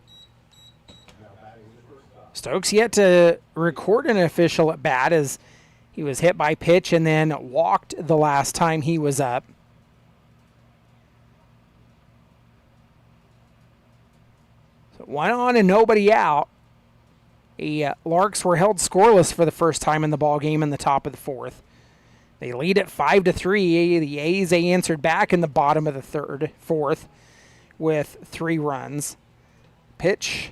[SPEAKER 2] Stokes yet to record an official at bat as he was hit by pitch and then walked the last time he was up. So 1 on and nobody out. The Larks were held scoreless for the first time in the ball game in the top of the 4th. They lead at 5-3. The A's, they answered back in the bottom of the 4th with 3 runs. Pitch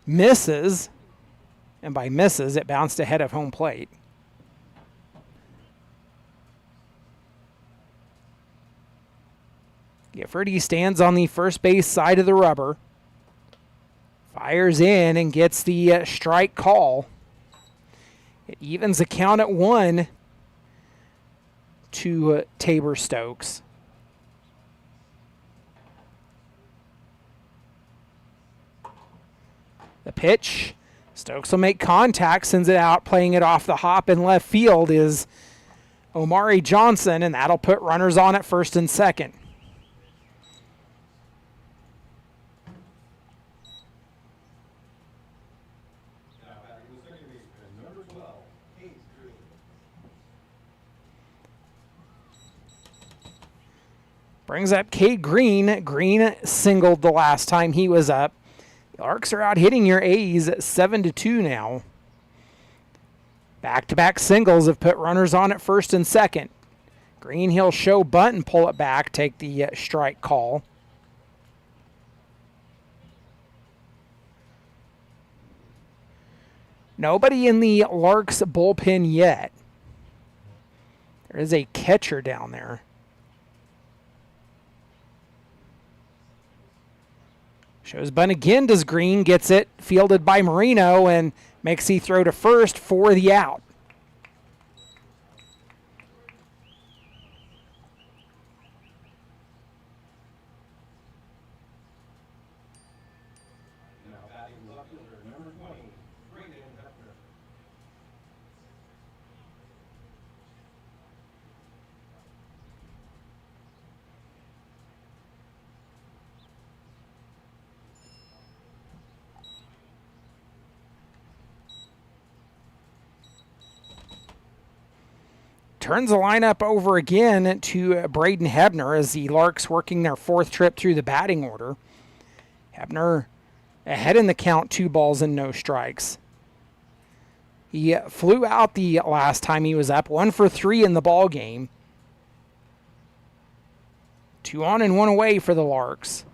[SPEAKER 2] misses, and by misses, it bounced ahead of home plate. Gifford, he stands on the first base side of the rubber. Fires in and gets the strike call. It evens the count at 1 to Tabor Stokes. The pitch. Stokes will make contact, sends it out, playing it off the hop in left field is Omari Johnson, and that'll put runners on at first and second. Brings up Cade Green. Green singled the last time he was up. The Larks are out hitting your A's 7-2 now. Back-to-back singles have put runners on at first and second. Green, he'll show bunt and pull it back, take the strike call. Nobody in the Larks bullpen yet. There is a catcher down there. Shows bunt again, does Green, gets it, fielded by Marino, and makes he throw to first for the out. Turns the lineup over again to Braden Hebner as the Larks working their fourth trip through the batting order. Hebner ahead in the count, 2 balls and no strikes. He flew out the last time he was up, 1 for 3 in the ball game. 2 on and 1 away for the Larks.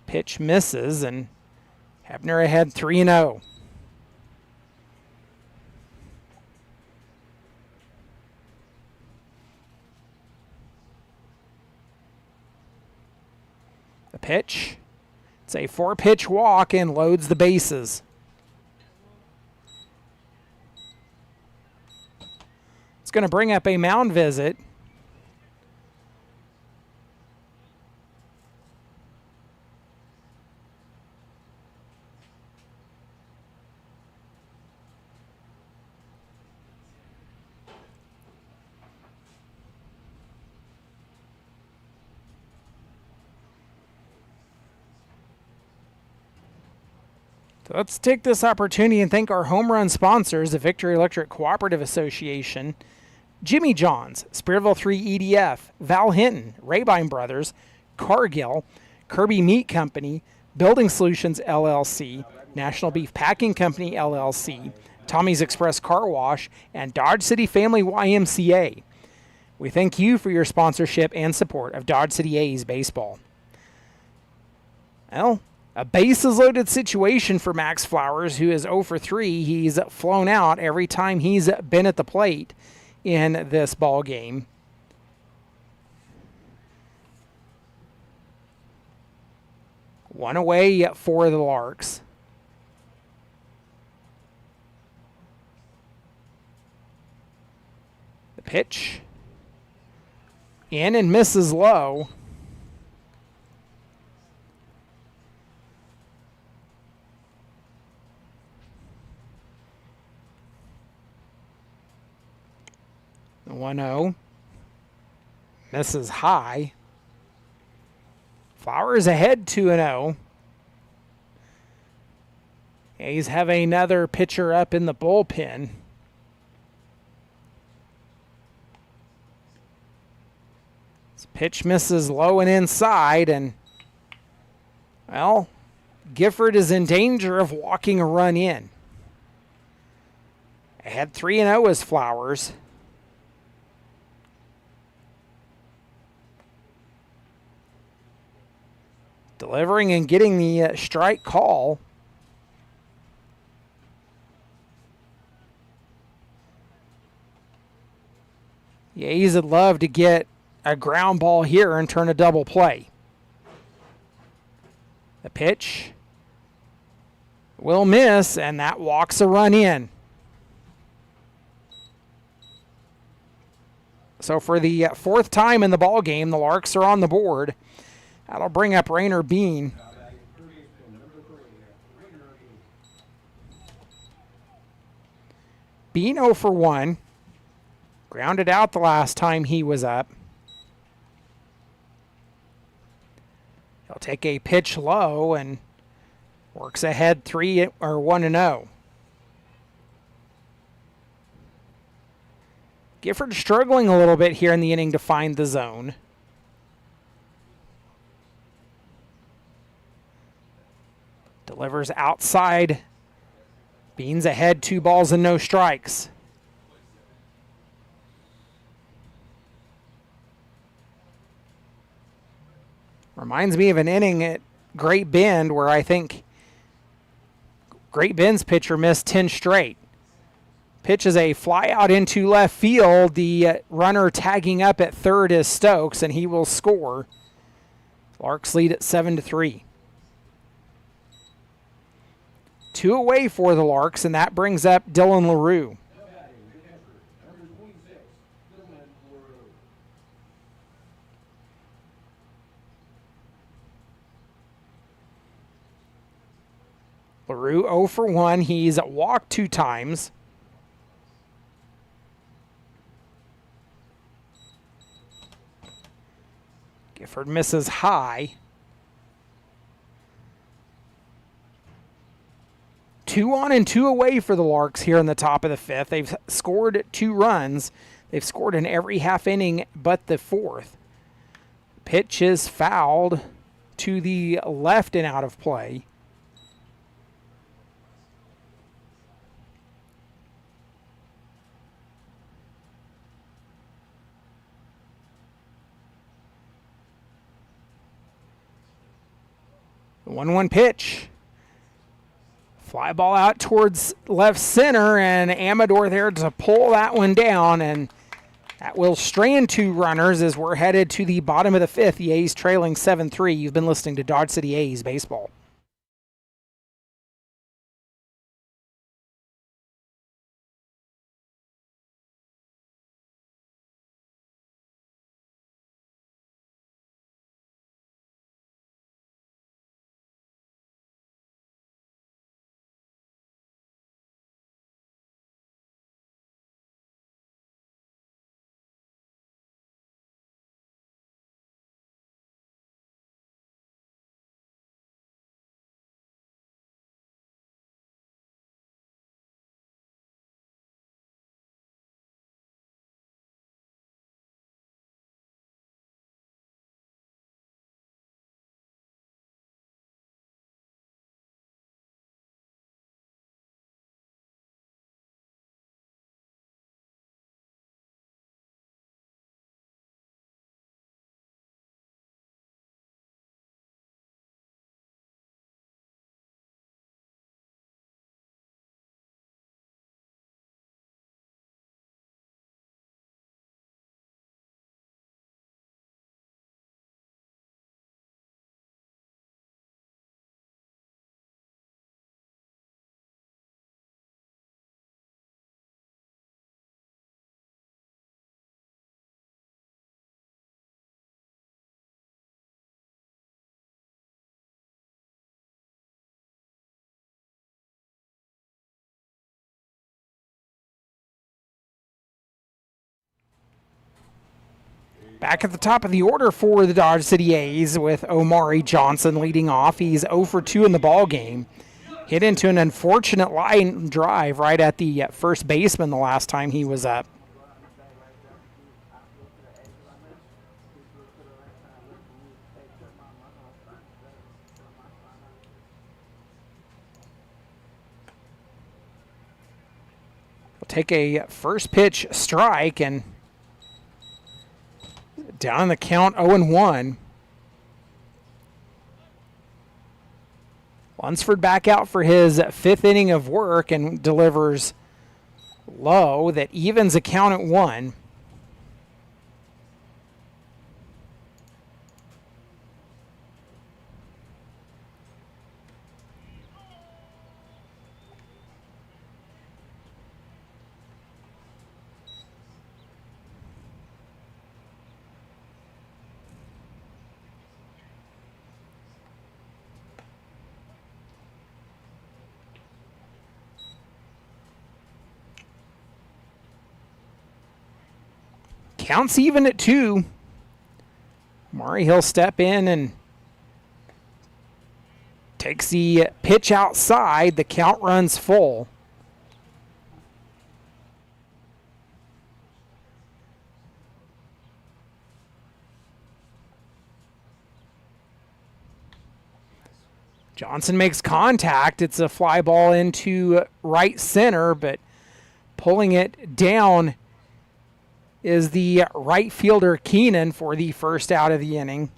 [SPEAKER 2] Pitch misses, and Hebner ahead 3-0. The pitch. It's a 4-pitch walk and loads the bases. It's going to bring up a mound visit. So let's take this opportunity and thank our home run sponsors, the Victory Electric Cooperative Association, Jimmy John's, Spearville 3 EDF, Val Hinton, Rabine Brothers, Cargill, Kirby Meat Company, Building Solutions LLC, National Beef Packing Company LLC, Tommy's Express Car Wash, and Dodge City Family YMCA. We thank you for your sponsorship and support of Dodge City A's baseball. Well, a bases-loaded situation for Max Flowers, who is 0 for 3. He's flown out every time he's been at the plate in this ball game. One away for the Larks. The pitch. In and misses low. The 1-0. Misses high. Flowers ahead 2-0. A's have another pitcher up in the bullpen. This pitch misses low and inside, and, well, Gifford is in danger of walking a run in. Ahead 3-0 is Flowers. Delivering and getting the strike call. The A's would love to get a ground ball here and turn a double play. The pitch will miss, and that walks a run in. So for the 4th time in the ball game, the Larks are on the board. That'll bring up Rainer Bean. Bean 0 for 1. Grounded out the last time he was up. He'll take a pitch low and works ahead 1-0. Gifford struggling a little bit here in the inning to find the zone. Delivers outside. Beans ahead, 2 balls and no strikes. Reminds me of an inning at Great Bend where I think Great Bend's pitcher missed 10 straight. Pitches a fly out into left field. The runner tagging up at third is Stokes, and he will score. Larks lead at 7-3. 2 away for the Larks, and that brings up Dylan LaRue. LaRue 0 for 1. He's walked 2 times. Gifford misses high. 2 on and 2 away for the Larks here in the top of the 5th. They've scored 2 runs. They've scored in every half inning but the 4th. Pitch is fouled to the left and out of play. The 1-1 pitch. Fly ball out towards left center, and Amador there to pull that one down, and that will strand 2 runners as we're headed to the bottom of the 5th. The A's trailing 7-3. You've been listening to Dodge City A's Baseball. Back at the top of the order for the Dodge City A's with Omari Johnson leading off. He's 0 for 2 in the ball game. Hit into an unfortunate line drive right at the first baseman the last time he was up. We'll take a first pitch strike, and down in the count, 0-1. Lunsford back out for his 5th inning of work and delivers low that evens a count at 1. Counts even at 2. Murray, he'll step in and takes the pitch outside. The count runs full. Johnson makes contact. It's a fly ball into right center, but pulling it down is the right fielder Keenan for the first out of the inning.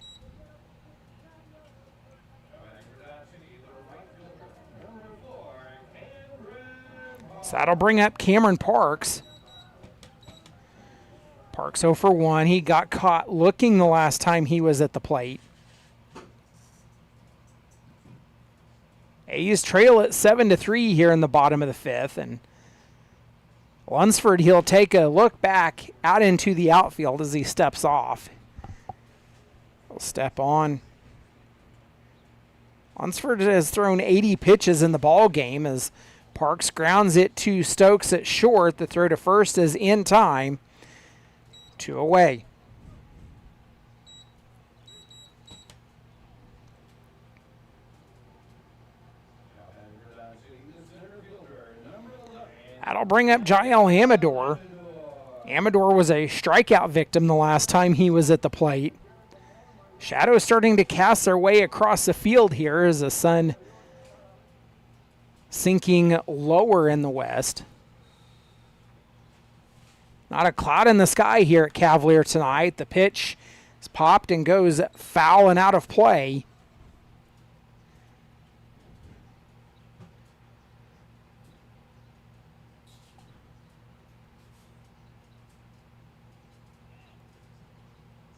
[SPEAKER 2] So that'll bring up Cameron Parks. Parks 0 for 1. He got caught looking the last time he was at the plate. A's trail at 7-3 here in the bottom of the 5th, and Lunsford, he'll take a look back out into the outfield as he steps off. He'll step on. Lunsford has thrown 80 pitches in the ball game as Parks grounds it to Stokes at short. The throw to first is in time. 2 away. That'll bring up Jael Amador. Amador was a strikeout victim the last time he was at the plate. Shadows starting to cast their way across the field here as the sun sinking lower in the west. Not a cloud in the sky here at Cavalier tonight. The pitch is popped and goes foul and out of play.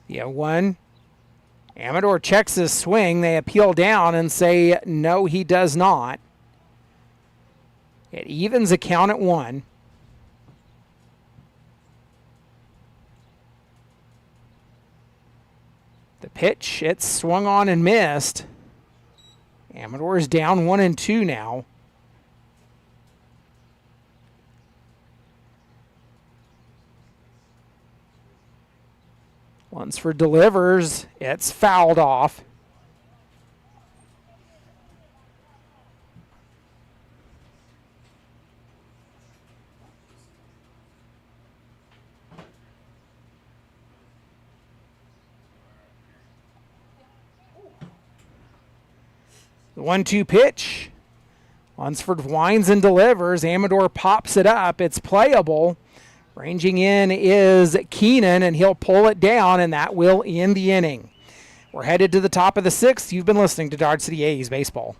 [SPEAKER 2] The 0-1. Amador checks his swing. They appeal down and say no, he does not. It evens a count at 1. The pitch, it's swung on and missed. Amador is down 1-2 now. Lunsford delivers. It's fouled off. The 1-2 pitch. Lunsford winds and delivers. Amador pops it up. It's playable. Ranging in is Keenan, and he'll pull it down, and that will end the inning. We're headed to the top of the 6th. You've been listening to Dodge City A's Baseball.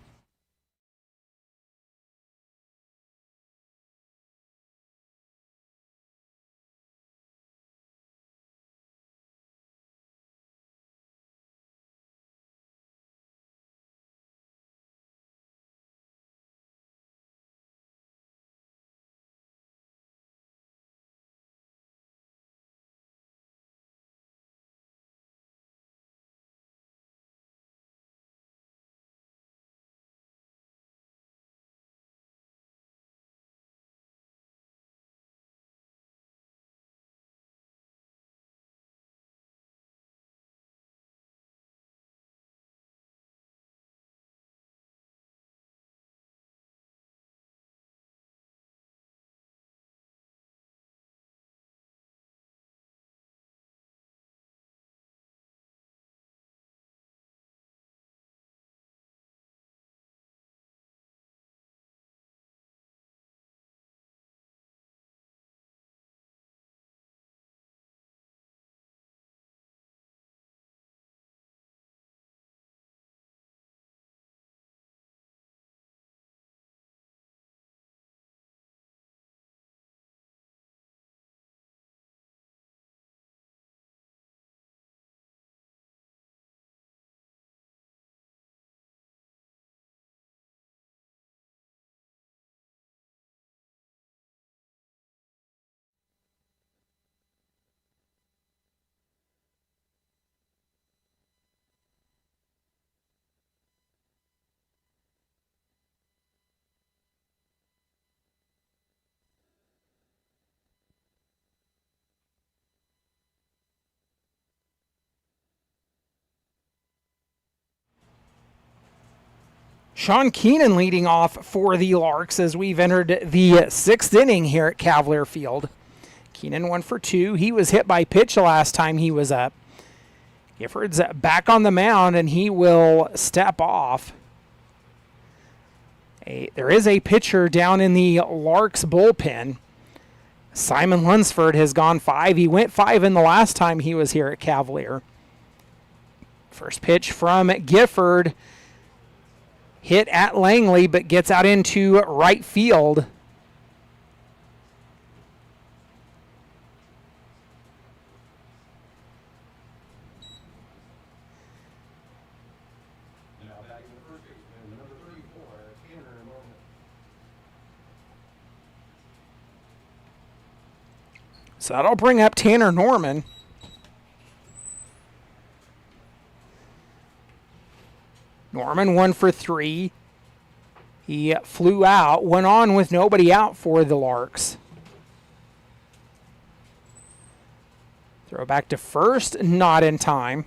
[SPEAKER 2] Sean Keenan leading off for the Larks as we've entered the sixth inning here at Cavalier Field. Keenan 1 for 2. He was hit by pitch the last time he was up. Gifford's back on the mound, and he will step off. There is a pitcher down in the Larks bullpen. Simon Lunsford has gone 5. He went 5 in the last time he was here at Cavalier. First pitch from Gifford. Hit at Langley, but gets out into right field. So that'll bring up Tanner Norman. Norman 1 for 3. He flew out, went on with nobody out for the Larks. Throw back to first, not in time.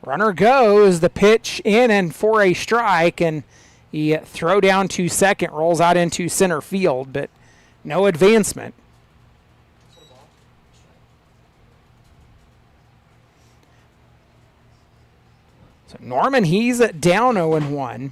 [SPEAKER 2] Runner goes, the pitch in and for a strike, and he throw down to second, rolls out into center field, but no advancement. So Norman, he's down 0-1.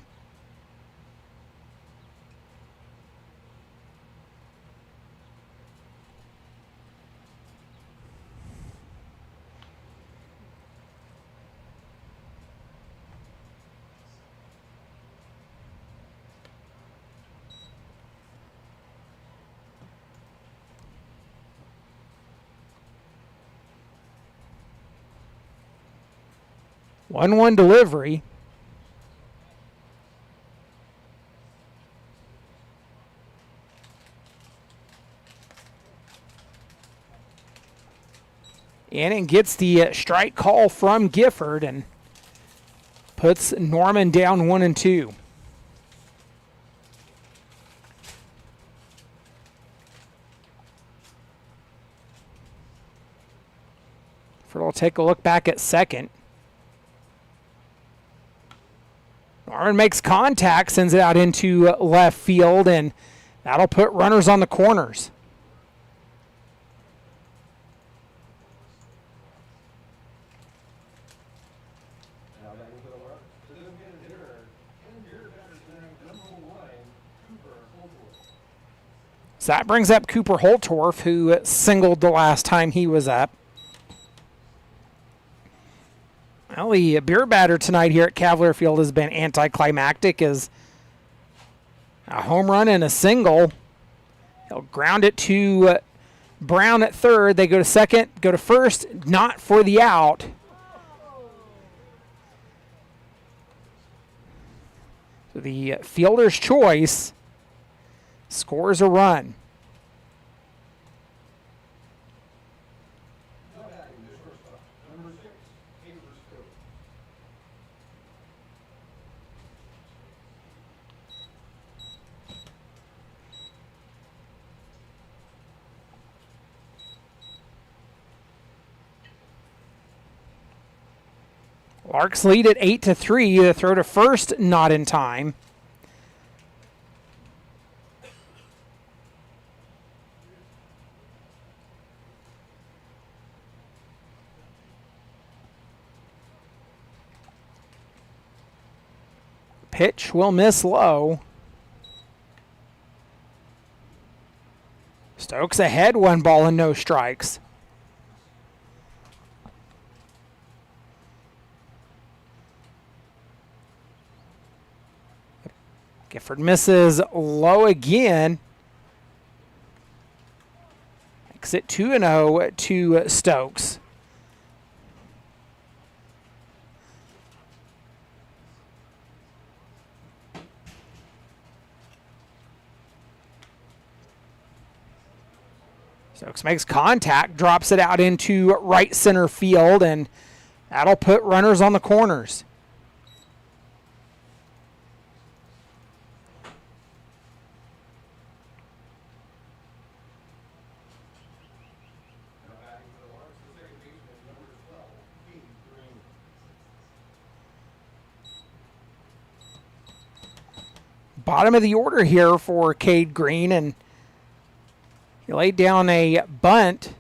[SPEAKER 2] One delivery. And gets the strike call from Gifford and puts Norman down 1-2. We'll take a look back at second. Norman makes contact, sends it out into left field, and that'll put runners on the corners. So that brings up Cooper Holtorf, who singled the last time he was up. Well, the beer batter tonight here at Cavalier Field has been anticlimactic as a home run and a single. He'll ground it to Brown at third. They go to second, go to first, not for the out. So the fielder's choice scores a run. Larks lead at 8-3. The throw to first, not in time. Pitch will miss low. Stokes ahead, 1 ball and no strikes. Gifford misses low again. Makes it 2-0 to Stokes. Stokes makes contact, drops it out into right center field, and that'll put runners on the corners. Bottom of the order here for Cade Green, and he laid down a bunt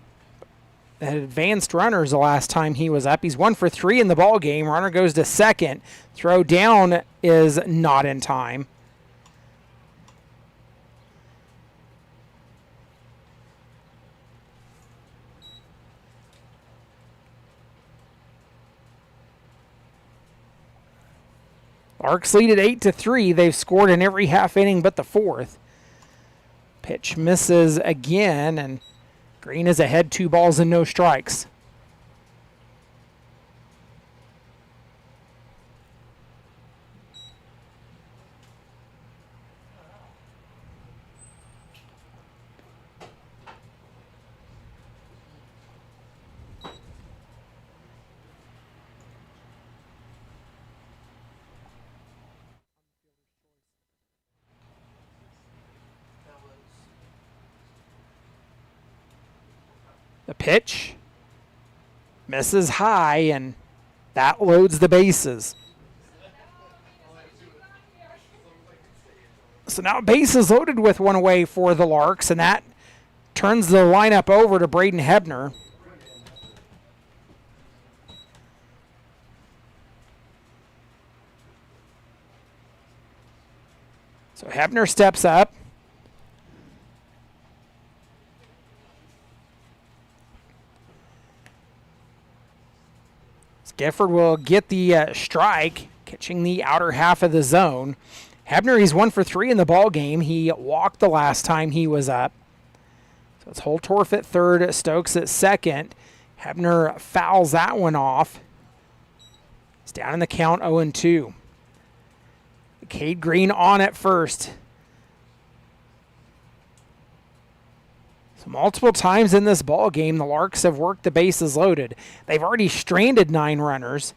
[SPEAKER 2] that had advanced runners the last time he was up. He's 1 for 3 in the ball game. Runner goes to second. Throw down is not in time. Larks lead at 8-3. They've scored in every half inning but the fourth. Pitch misses again, and Green is ahead 2 balls and no strikes. The pitch misses high, and that loads the bases. So now bases loaded with one away for the Larks, and that turns the lineup over to Braden Hebner. So Hebner steps up. Gifford will get the strike, catching the outer half of the zone. Hebner, he's 1 for 3 in the ball game. He walked the last time he was up. So it's Holtorf at third, Stokes at second. Hebner fouls that one off. It's down in the count 0-2. Cade Green on at first. So multiple times in this ball game, the Larks have worked the bases loaded. They've already stranded 9 runners.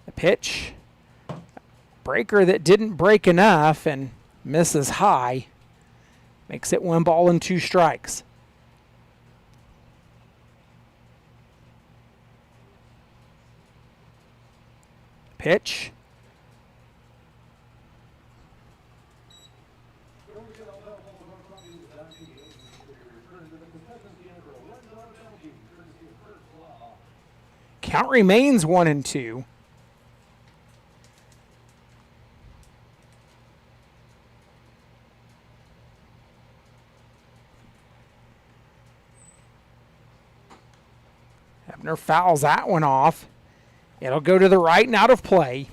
[SPEAKER 2] The pitch, breaker that didn't break enough and misses high, makes it 1 ball and 2 strikes. Pitch. Count remains 1-2. Hebner fouls that one off. It'll go to the right and out of play.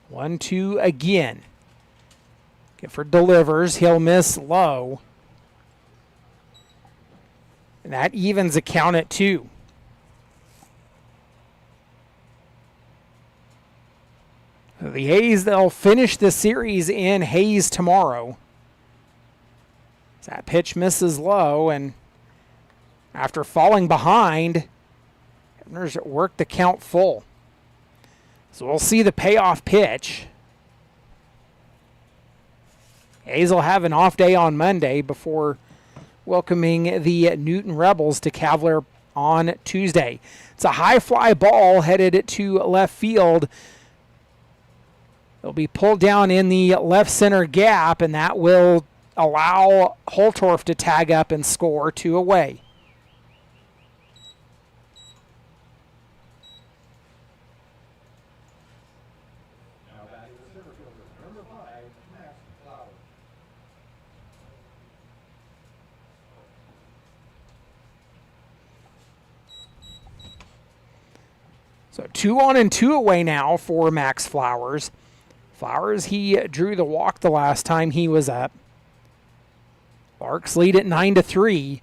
[SPEAKER 2] One, two again. Gifford delivers. He'll miss low. And that evens the count at 2. The A's, they'll finish the series in Hayes tomorrow. That pitch misses low, and after falling behind, Hebner's worked the count full. So we'll see the payoff pitch. A's will have an off day on Monday before welcoming the Newton Rebels to Cavalier on Tuesday. It's a high fly ball headed to left field. It'll be pulled down in the left center gap, and that will allow Holtorf to tag up and score 2 away. So 2 on and 2 away now for Max Flowers. Flowers, he drew the walk the last time he was up. Larks lead at 9-3.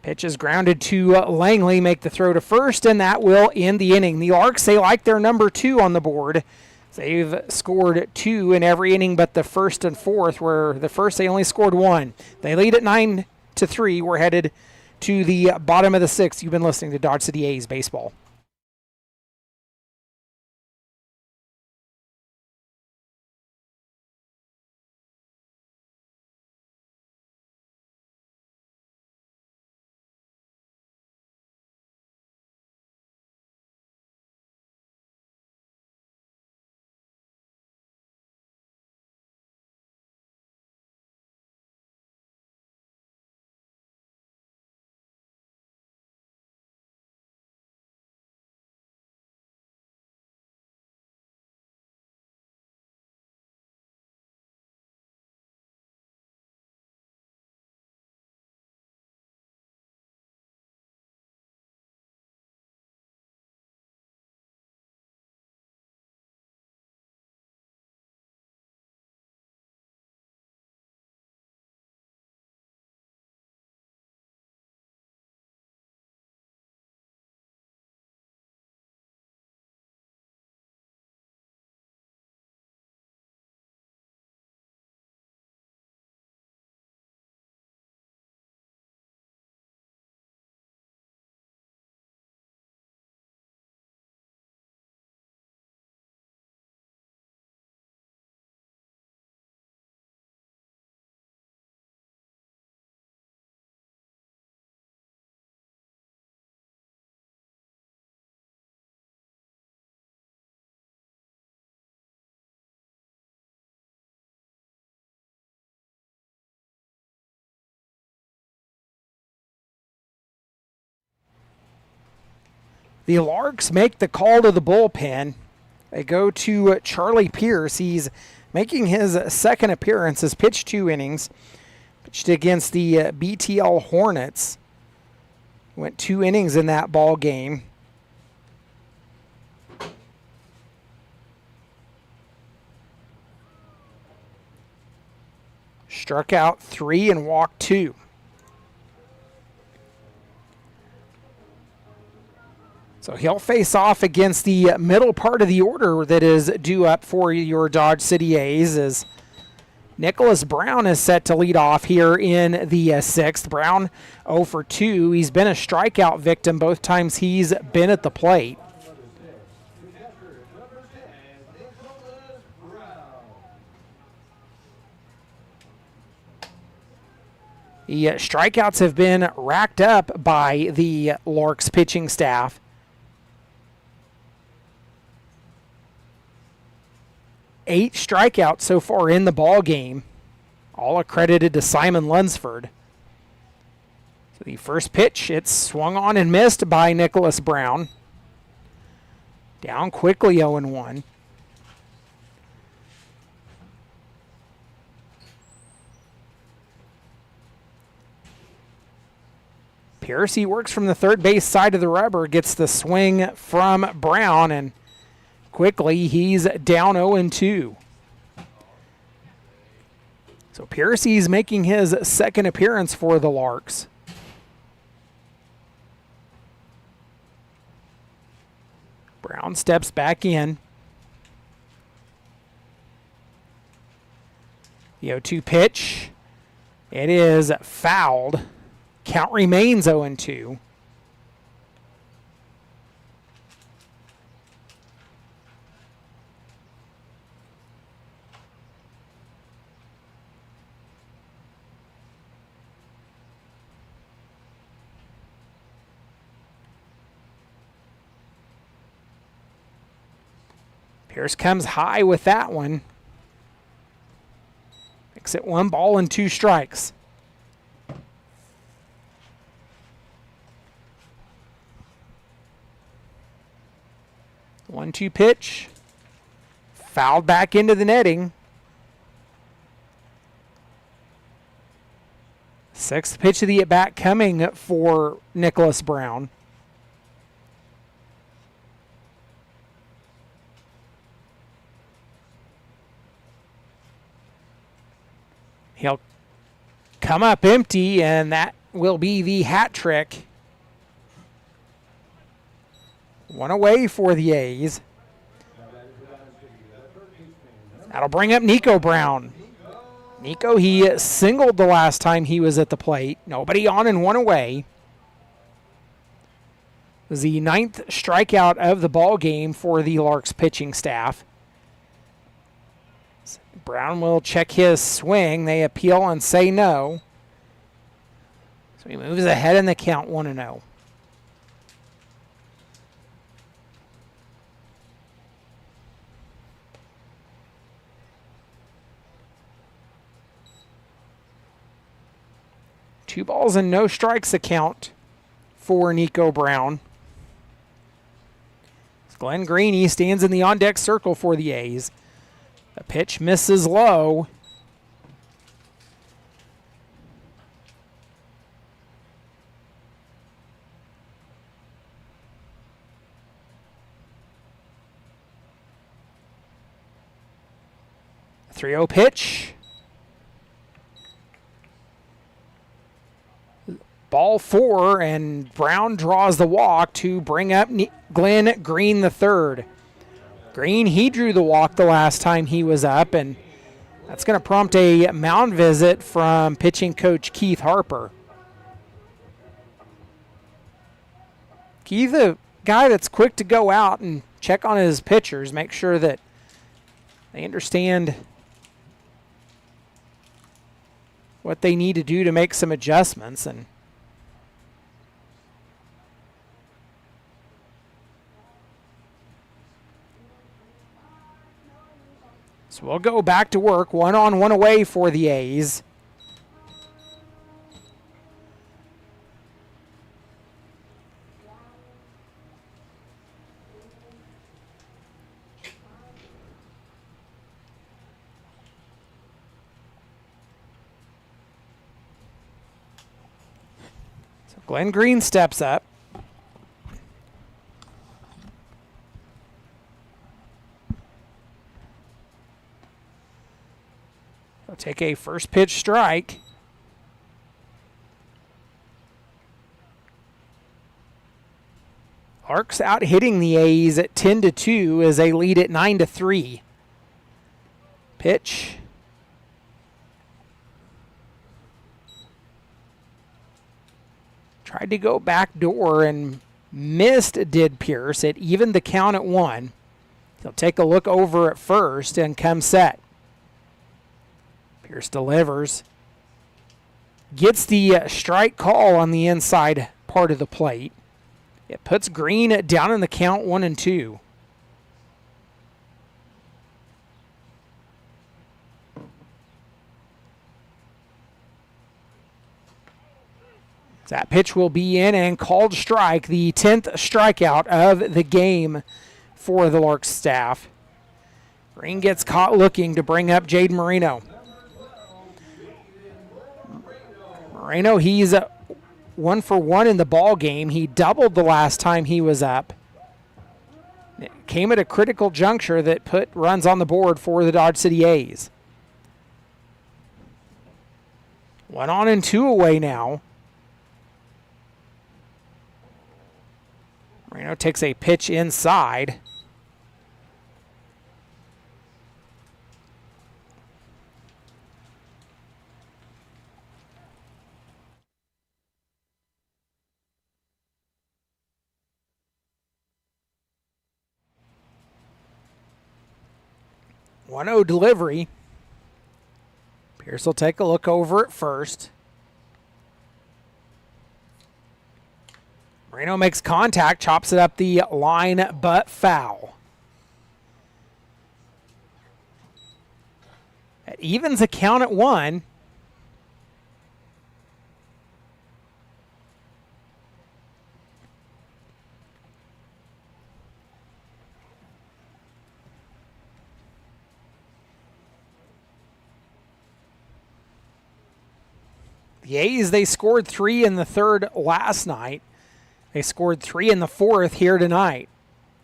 [SPEAKER 2] Pitch is grounded to Langley, make the throw to first, and that will end the inning. The Larks, they like their number 2 on the board. They've scored 2 in every inning but the first and fourth, where the first they only scored 1. They lead at 9-3. We're headed to the bottom of the 6th. You've been listening to Dodge City A's Baseball. The Larks make the call to the bullpen. They go to Charlie Pierce. He's making his second appearance. Has pitched 2 innings. Pitched against the BTL Hornets. Went 2 innings in that ball game. Struck out 3 and walked 2. So he'll face off against the middle part of the order that is due up for your Dodge City A's, as Nicholas Brown is set to lead off here in the 6th. Brown 0 for 2. He's been a strikeout victim both times he's been at the plate. The strikeouts have been racked up by the Larks pitching staff. Eight strikeouts so far in the ball game, all accredited to Simon Lunsford. So the first pitch, it's swung on and missed by Nicholas Brown. Down quickly 0-1. Pierce, he works from the third base side of the rubber, gets the swing from Brown, and quickly he's down 0-2. So Pierce, he's making his second appearance for the Larks. Brown steps back in. The 0-2 pitch. It is fouled. Count remains 0-2. Pierce comes high with that one. Makes it 1 ball and 2 strikes. The 1-2 pitch. Fouled back into the netting. 6th pitch of the at-bat coming for Nicholas Brown. He'll come up empty, and that will be the hat trick. 1 away for the A's. That'll bring up Nico Brown. Nico, he singled the last time he was at the plate. Nobody on and 1 away. It was the 9th strikeout of the ball game for the Larks pitching staff. Brown will check his swing. They appeal and say no. So he moves ahead in the count 1-0. Two balls and no strikes account for Nico Brown. Glenn Green, he stands in the on-deck circle for the A's. The pitch misses low. A 3-0 pitch. Ball 4, and Brown draws the walk to bring up Glenn Green III. Green, he drew the walk the last time he was up, and that's going to prompt a mound visit from pitching coach Keith Harper. Keith, a guy that's quick to go out and check on his pitchers, make sure that they understand what they need to do to make some adjustments. And so we'll go back to work, 1 on, 1 away for the A's. So Glenn Green steps up. He'll take a first pitch strike. Larks out hitting the A's at 10-2 as they lead at 9-3. Pitch. Tried to go back door and missed, did Pierce. It evened the count at 1. He'll take a look over at first and come set. Pierce delivers. Gets the strike call on the inside part of the plate. It puts Green down in the count 1-2. That pitch will be in and called strike, the 10th strikeout of the game for the Larks staff. Green gets caught looking to bring up Jade Moreno. Moreno, he's 1 for 1 in the ball game. He doubled the last time he was up. It came at a critical juncture that put runs on the board for the Dodge City A's. 1 on and 2 away now. Moreno takes a pitch inside. One 0 delivery. Pierce will take a look over at first. Moreno makes contact, chops it up the line, but foul. That evens the count at 1. The A's, they scored 3 in the third last night. They scored 3 in the fourth here tonight.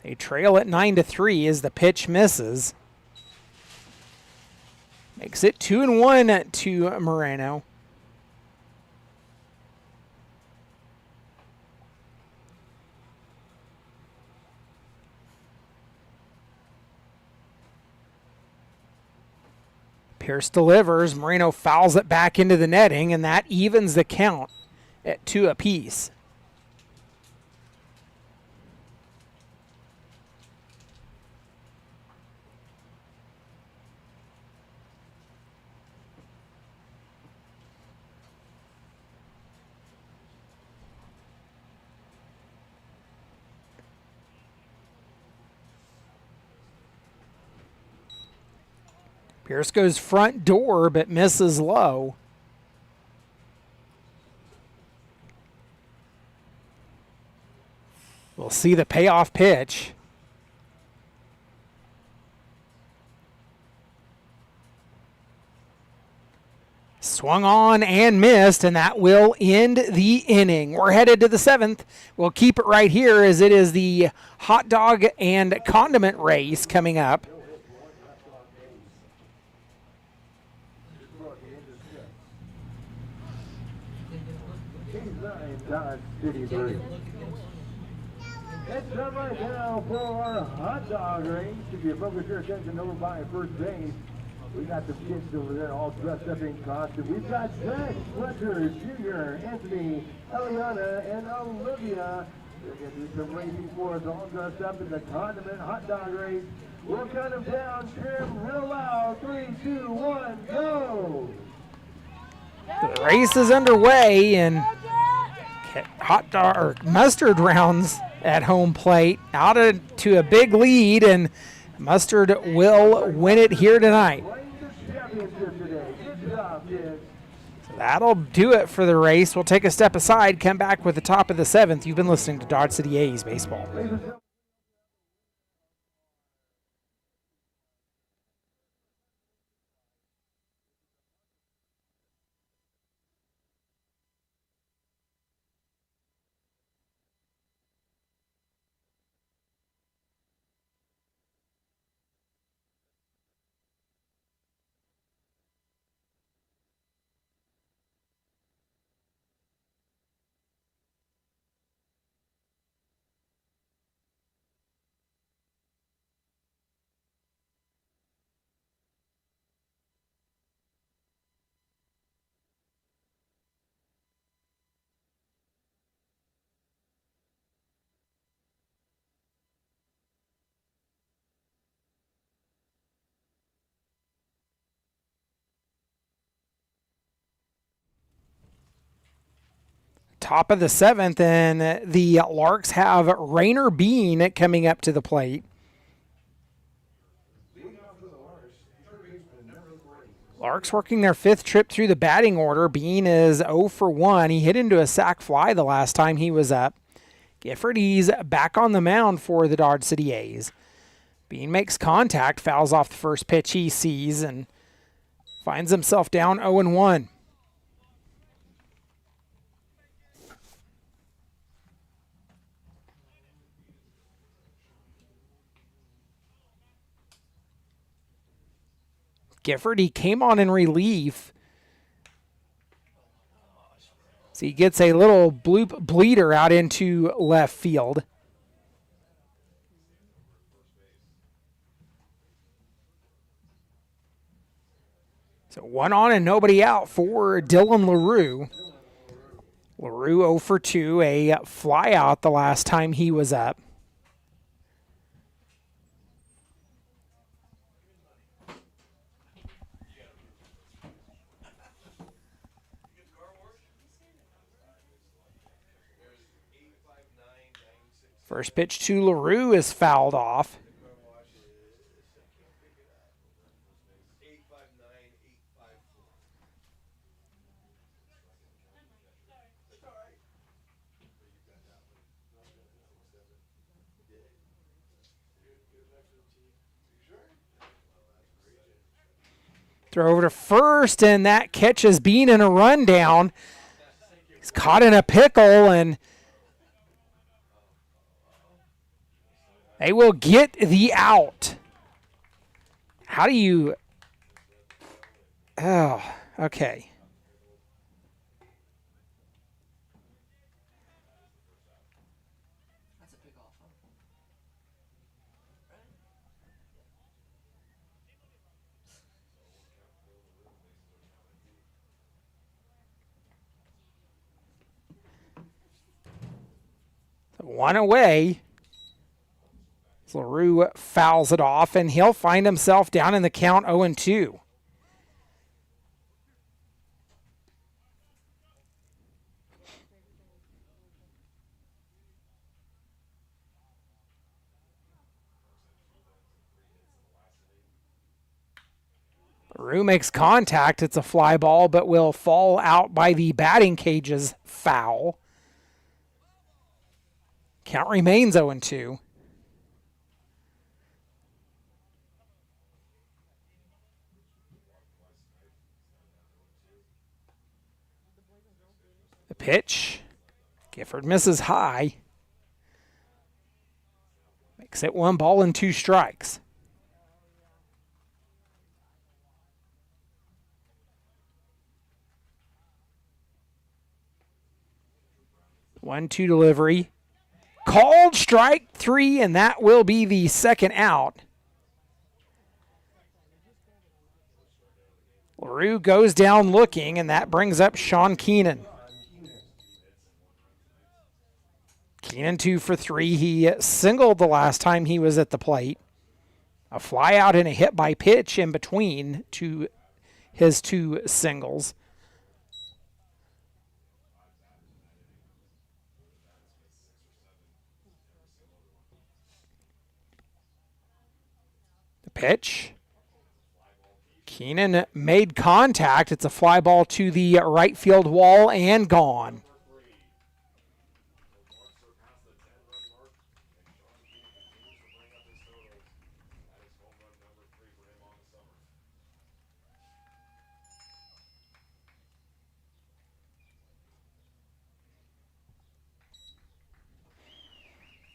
[SPEAKER 2] They trail at 9-3 as the pitch misses. Makes it 2-1 to Moreno. Pierce delivers. Moreno fouls it back into the netting, and that evens the count at 2 apiece. Pierce goes front door, but misses low. We'll see the payoff pitch. Swung on and missed, and that will end the inning. We're headed to the 7th. We'll keep it right here as it is the hot dog and condiment race coming up.
[SPEAKER 4] Dodge City Brew. It's time right now for our hot dog race. If you focus your attention over by first base, we got the kids over there all dressed up in costume. We've got Zach Fletcher Jr., Anthony, Eliana, and Olivia. They're going to do some racing for us, all dressed up in the condiment hot dog race. We'll count them down, trim real loud. 3, 2, 1, go!
[SPEAKER 2] The race is underway, and hot dog or mustard rounds at home plate out to a big lead, and Mustard will win it here tonight. So that'll do it for the race. We'll take a step aside, come back with the top of the 7th. You've been listening to Dodge City A's baseball. Top of the 7th, and the Larks have Rainer Bean coming up to the plate. Larks working their 5th trip through the batting order. Bean is 0 for 1. He hit into a sac fly the last time he was up. Gifford, he's back on the mound for the Dodge City A's. Bean makes contact, fouls off the first pitch he sees, and finds himself down 0-1. Gifford, he came on in relief. So he gets a little bloop bleeder out into left field. So 1 on and nobody out for Dylan LaRue. LaRue 0 for 2, a fly out the last time he was up. First pitch to LaRue is fouled off. Throw over to first, and that catches Bean in a rundown. He's caught in a pickle, and they will get the out. How do you... Oh, okay. One away. LaRue fouls it off, and he'll find himself down in the count 0-2. LaRue makes contact. It's a fly ball, but will fall out by the batting cage's foul. Count remains 0-2. The pitch. Gifford misses high. Makes it 1 ball and 2 strikes. One-two delivery. Called strike 3, and that will be the second out. LaRue goes down looking, and that brings up Sean Keenan. Keenan 2 for 3. He singled the last time he was at the plate. A fly out and a hit by pitch in between his 2 singles. The pitch. Keenan made contact. It's a fly ball to the right field wall and gone.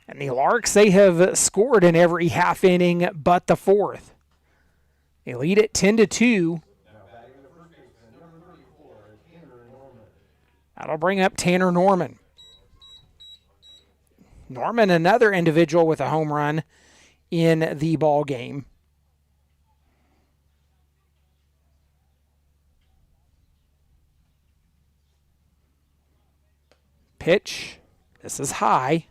[SPEAKER 2] And the Larks, they have scored in every half inning but the 4th. They lead it 10-2. That'll bring up Tanner Norman. Norman, another individual with a home run in the ball game. Pitch. This is high.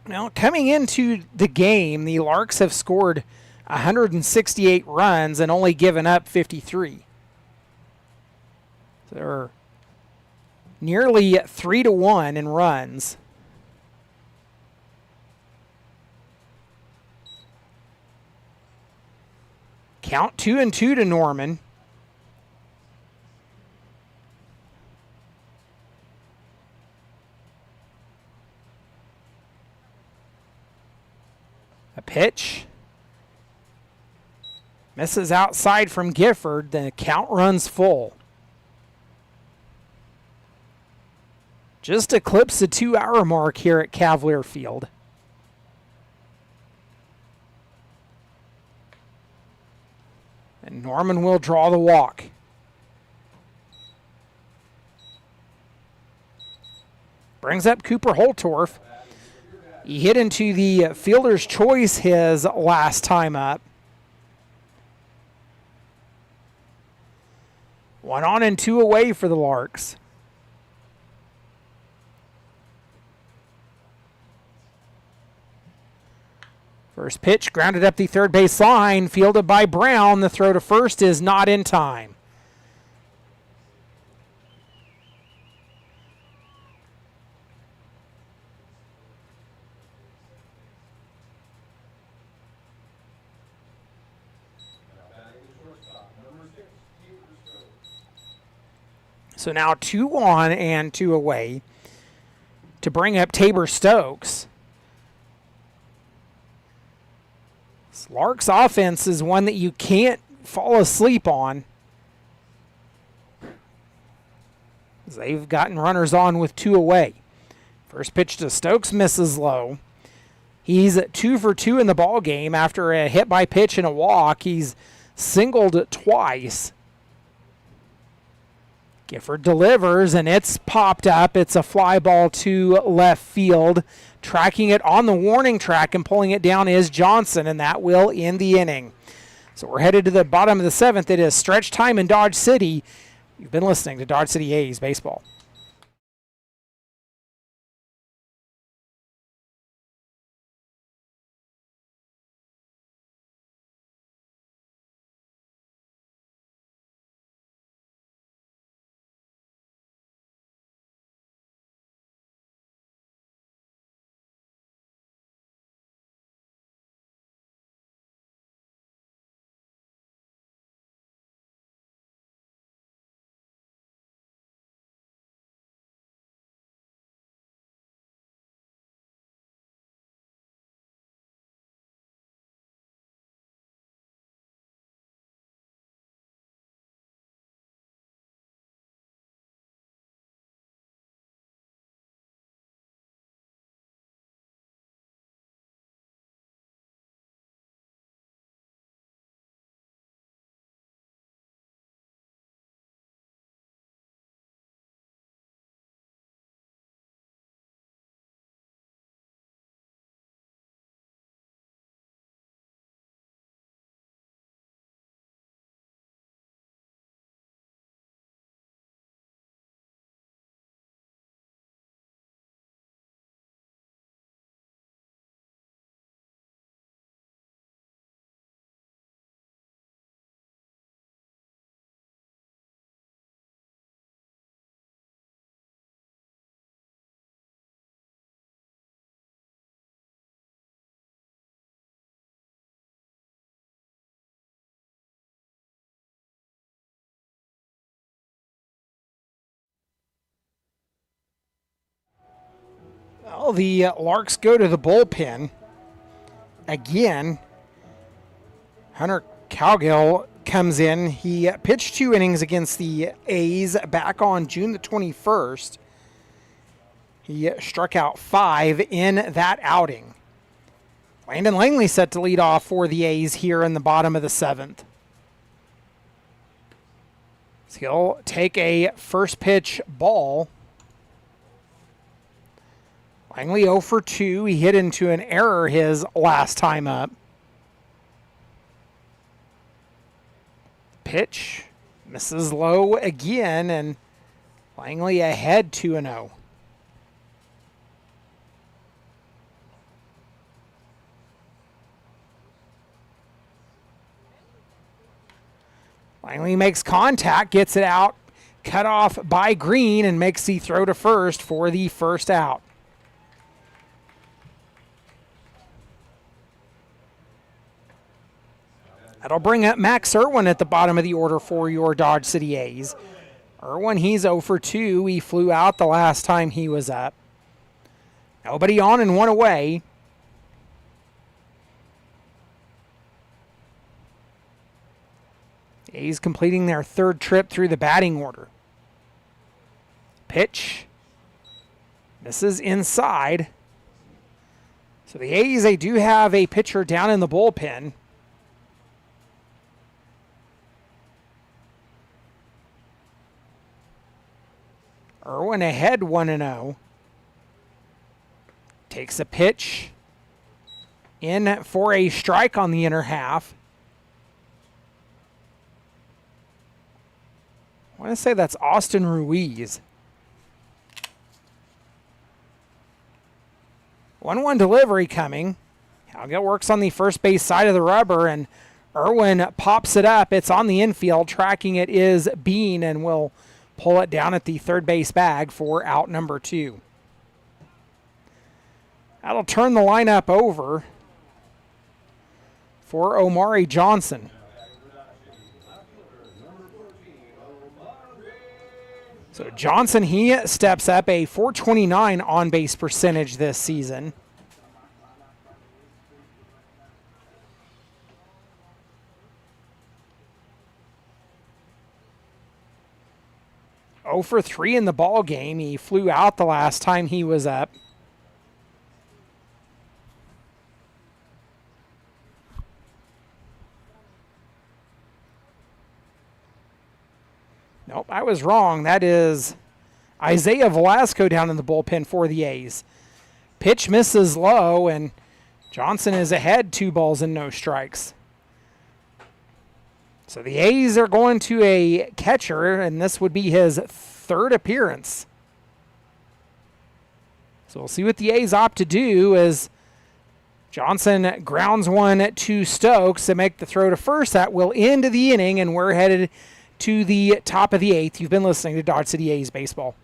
[SPEAKER 2] Now, coming into the game, the Larks have scored 168 runs and only given up 53. So they're nearly 3-1 in runs. Count 2-2 to Norman. A pitch. Misses outside from Gifford. The count runs full. Just eclipsed the 2-hour mark here at Cavalier Field. And Norman will draw the walk. Brings up Cooper Holtorf. He hit into the fielder's choice his last time up. 1 on and 2 away for the Larks. First pitch grounded up the third base line, fielded by Brown. The throw to first is not in time. So now 2 on and 2 away to bring up Tabor Stokes. This Larks offense is one that you can't fall asleep on. They've gotten runners on with 2 away. First pitch to Stokes misses low. He's 2 for 2 in the ball game after a hit by pitch and a walk. He's singled twice. Gifford delivers, and it's popped up. It's a fly ball to left field. Tracking it on the warning track and pulling it down is Johnson, and that will end the inning. So we're headed to the bottom of the 7th. It is stretch time in Dodge City. You've been listening to Dodge City A's Baseball. Well, the Larks go to the bullpen again. Hunter Cowgill comes in. He pitched 2 innings against the A's back on June the 21st. He struck out 5 in that outing. Landon Langley set to lead off for the A's here in the bottom of the 7th. So he'll take a first pitch ball. Langley 0 for 2. He hit into an error his last time up. Pitch misses low again, and Langley ahead 2-0. Finally makes contact, gets it out, cut off by Green, and makes the throw to first for the first out. That'll bring up Max Irwin at the bottom of the order for your Dodge City A's. Irwin, he's 0 for 2. He flew out the last time he was up. Nobody on and one away. A's completing their third trip through the batting order. Pitch. This is inside. So the A's, they do have a pitcher down in the bullpen. Irwin ahead 1-0. Takes a pitch. In for a strike on the inner half. I want to say that's Austin Ruiz. 1-1 delivery coming. Halgett works on the first base side of the rubber, and Irwin pops it up. It's on the infield. Tracking it is Bean, and will pull it down at the third base bag for out number 2. That'll turn the lineup over for Omari Johnson. So Johnson, he steps up, a .429 on-base percentage this season. Oh for 3 in the ball game. He flew out the last time he was up. Nope, I was wrong. That is Isaiah Velasco down in the bullpen for the A's. Pitch misses low, and Johnson is ahead 2 balls and no strikes. So the A's are going to a catcher, and this would be his 3rd appearance. So we'll see what the A's opt to do as Johnson grounds one to Stokes to make the throw to first. That will end the inning, and we're headed to the top of the 8th. You've been listening to Dodge City A's Baseball.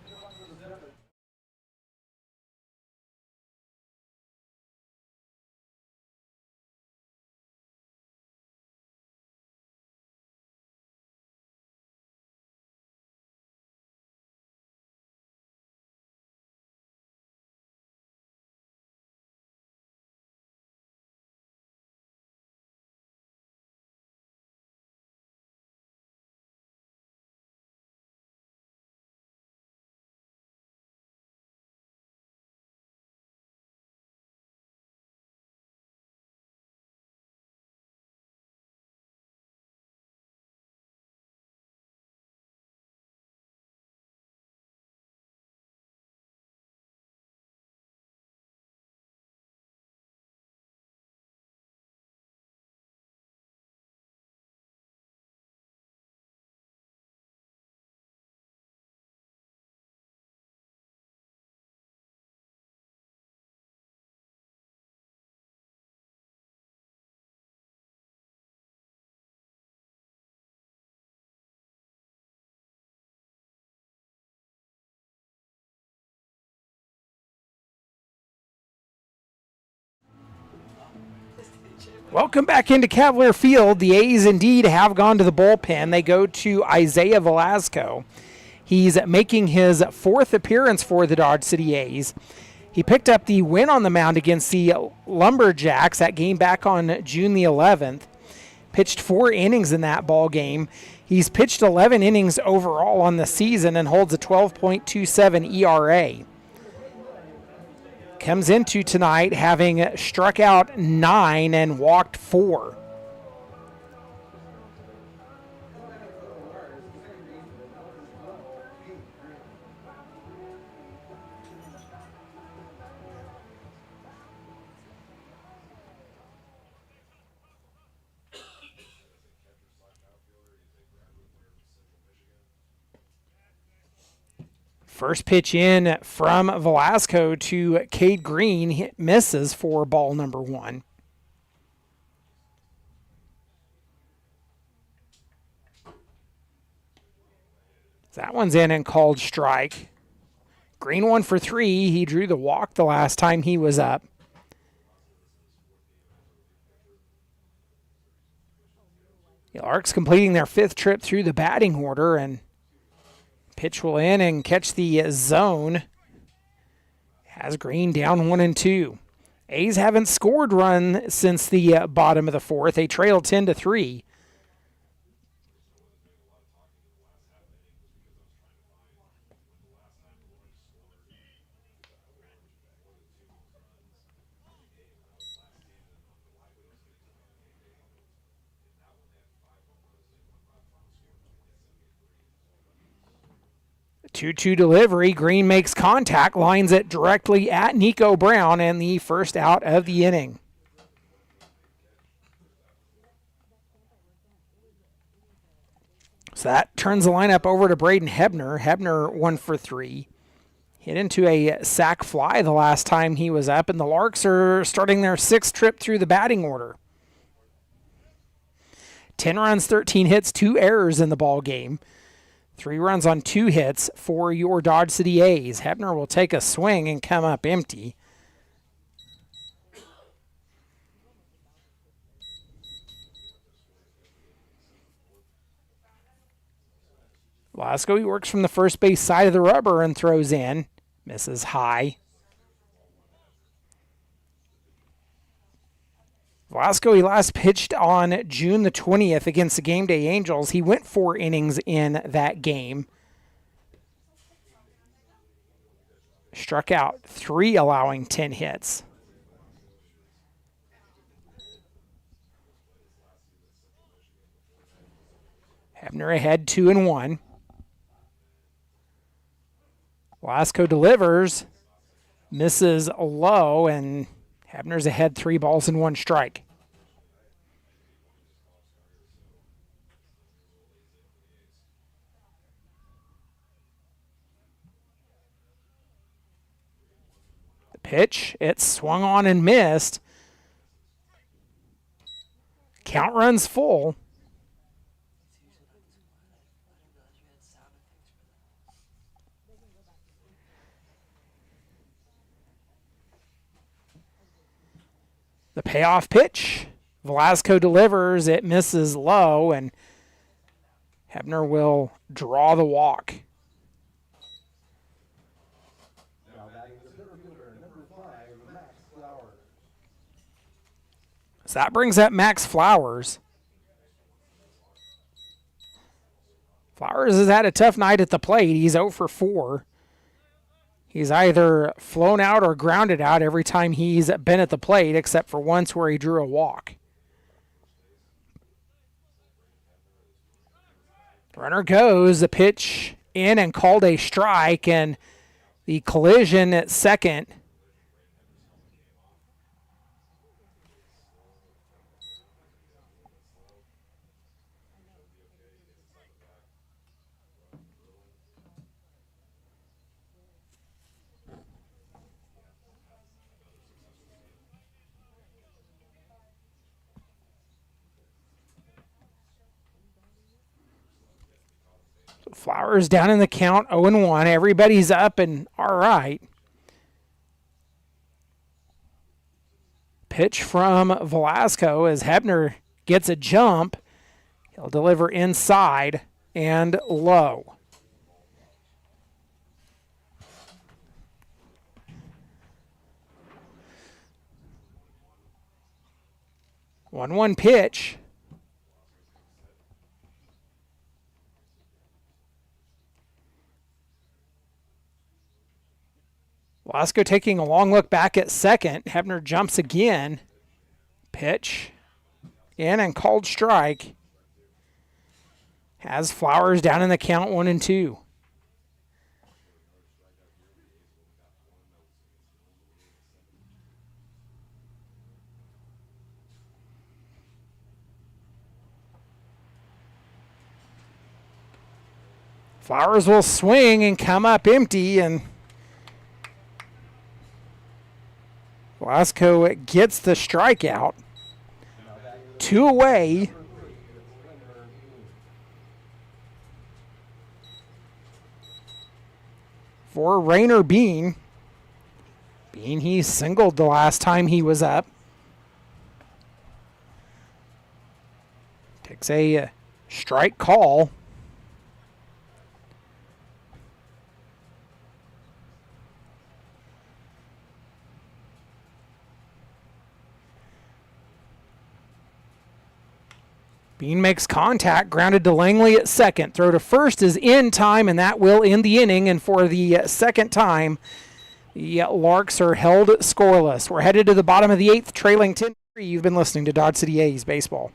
[SPEAKER 2] Welcome back into Cavalier Field. The A's indeed have gone to the bullpen. They go to Isaiah Velasco. He's making his 4th appearance for the Dodge City A's. He picked up the win on the mound against the Lumberjacks, that game back on June the 11th. Pitched 4 innings in that ball game. He's pitched 11 innings overall on the season and holds a 12.27 ERA. Comes into tonight having struck out 9 and walked 4. First pitch in from Velasco to Cade Green. He misses for ball number 1. That one's in and called strike. Green 1 for 3. He drew the walk the last time he was up. The Larks completing their 5th trip through the batting order, and pitch will in and catch the zone. Has Green down 1-2. A's haven't scored run since the bottom of the 4th. They trail 10-3. The 2-2 delivery. Green makes contact, lines it directly at Nico Brown, and the first out of the inning. So that turns the lineup over to Braden Hebner. Hebner 1 for 3. Hit into a sac fly the last time he was up, and the Larks are starting their 6th trip through the batting order. 10 runs, 13 hits, 2 errors in the ball game. 3 runs on 2 hits for your Dodge City A's. Hebner will take a swing and come up empty. Velasco, he works from the first base side of the rubber and throws in. Misses high. Velasco, he last pitched on June the 20th against the Game Day Angels. He went 4 innings in that game. Struck out 3, allowing 10 hits. Hebner ahead 2-1. Velasco delivers, misses low, and Hebner's ahead 3 balls and 1 strike. The pitch, it's swung on and missed. Count runs full. The payoff pitch. Velasco delivers. It misses low, and Hebner will draw the walk. So that brings up Max Flowers. Flowers has had a tough night at the plate. He's 0 for 4. He's either flown out or grounded out every time he's been at the plate, except for once where he drew a walk. Runner goes, the pitch in and called a strike, and the collision at second. Flowers down in the count, 0-1. Everybody's up and all right. Pitch from Velasco as Hebner gets a jump. He'll deliver inside and low. One pitch. Velasco taking a long look back at second. Hebner jumps again. Pitch in and called strike. Has Flowers down in the count 1-2. Flowers will swing and come up empty, and Velasco gets the strikeout. 2 away. for Rainer Bean. Bean, he singled the last time he was up. Takes a strike call. Bean makes contact, grounded to Langley at second. Throw to first is in time, and that will end the inning. And for the second time, the Larks are held scoreless. We're headed to the bottom of the eighth, trailing 10-3. You've been listening to Dodge City A's Baseball.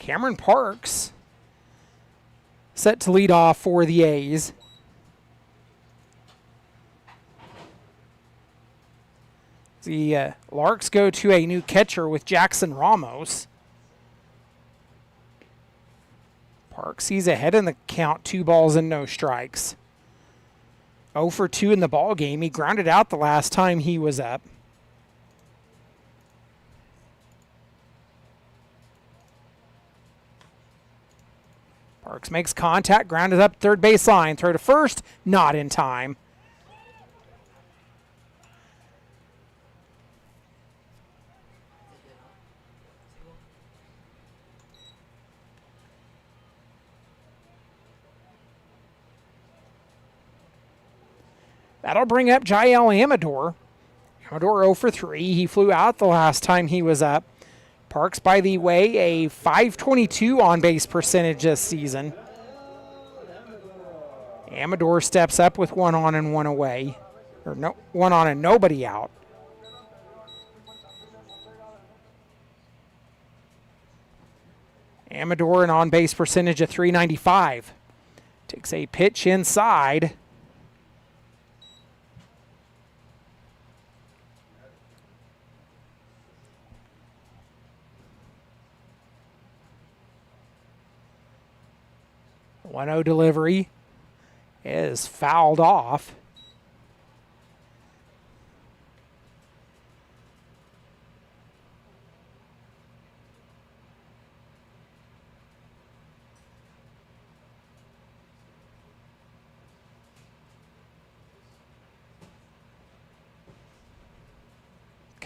[SPEAKER 2] Cameron Parks set to lead off for the A's. The Larks go to a new catcher with Jackson Ramos. Parks, he's ahead in the count, 2 balls and no strikes. 0 for 2 in the ball game. He grounded out the last time he was up. Parks makes contact, grounded up third base line. Throw to first, not in time. That'll bring up Jael Amador. Amador 0 for 3. He flew out the last time he was up. Parks, by the way, a .522 on-base percentage this season. Amador steps up with 1 on and 1 away. Or no, 1 on and nobody out. Amador an on-base percentage of .395. Takes a pitch inside. .1-0 delivery is fouled off.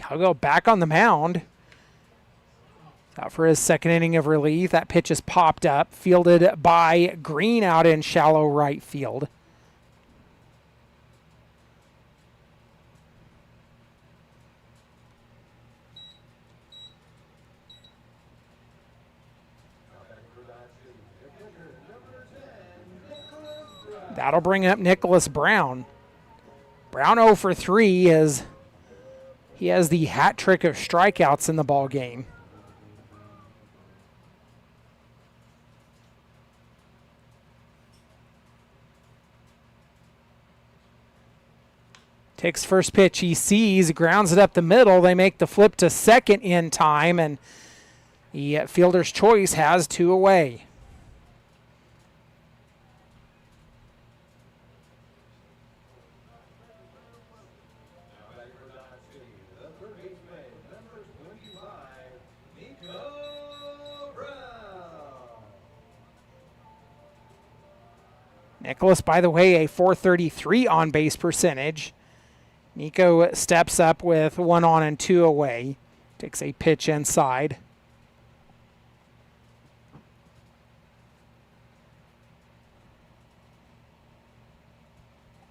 [SPEAKER 2] Calgo back on the mound. Out for his second inning of relief. That pitch is popped up, fielded by Green out in shallow right field. That'll bring up Nicholas Brown. Brown 0 for 3 as he has the hat trick of strikeouts in the ball game. Takes first pitch, he sees, grounds it up the middle. They make the flip to second in time, and the fielder's choice has 2 away. Nicholas, by the way, a .433 on-base percentage. Nico steps up with 1 on and 2 away. Takes a pitch inside.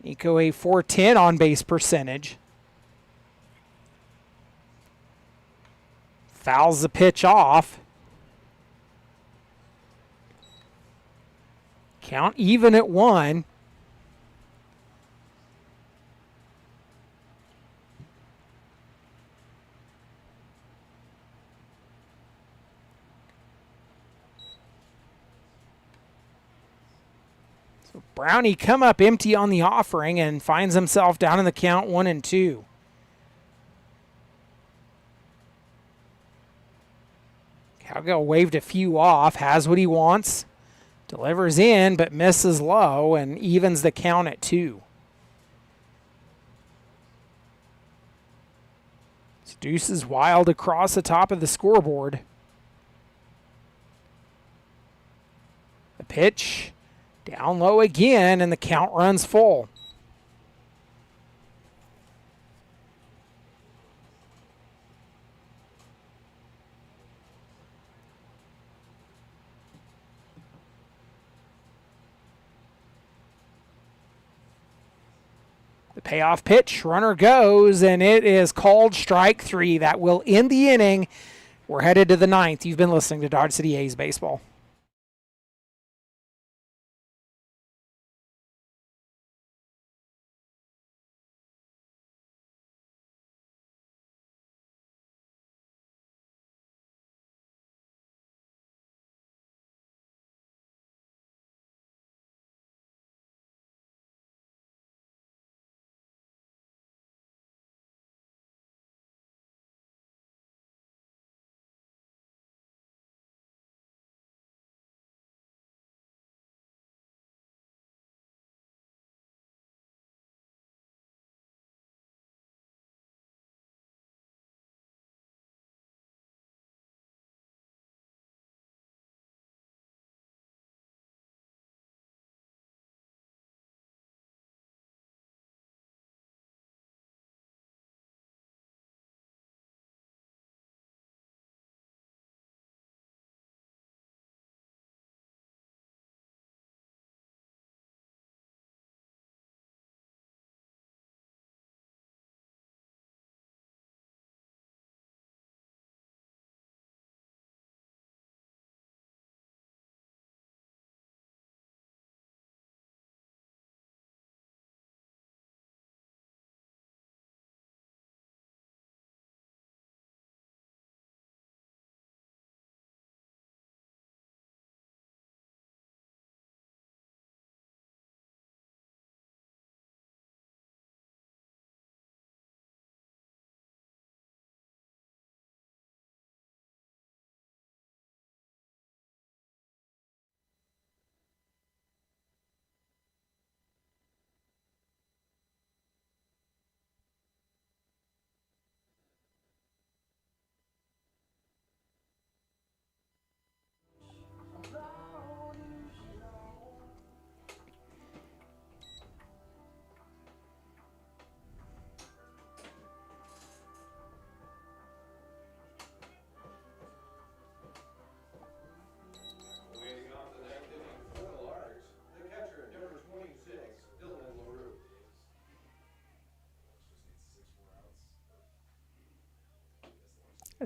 [SPEAKER 2] Nico a .410 on-base percentage. Fouls the pitch off. Count even at 1. So Brownie come up empty on the offering and finds himself down in the count 1 and 2. Calgill waved a few off, has what he wants. Delivers in, but misses low and evens the count at 2. Deuces wild across the top of the scoreboard. The pitch down low again, and the count runs full. The payoff pitch, runner goes, and it is called strike 3. That will end the inning. We're headed to the 9th. You've been listening to Dodge City A's Baseball.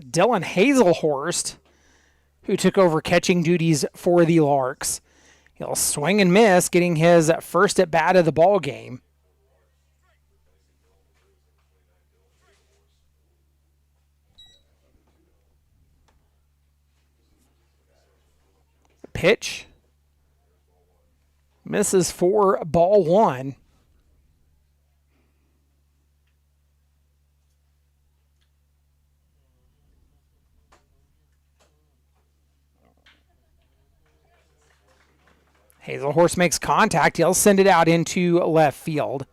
[SPEAKER 2] Dylan Hazelhorst, who took over catching duties for the Larks. He'll swing and miss, getting his first at bat of the ball game. Pitch misses for ball one. Hazelhorst makes contact. He'll send it out into left field.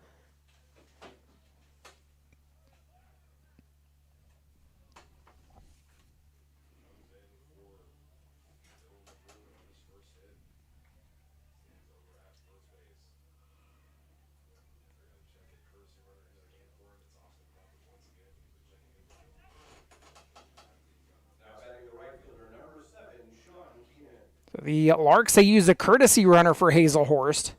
[SPEAKER 2] So the Larks, they use a courtesy runner for Hazelhorst.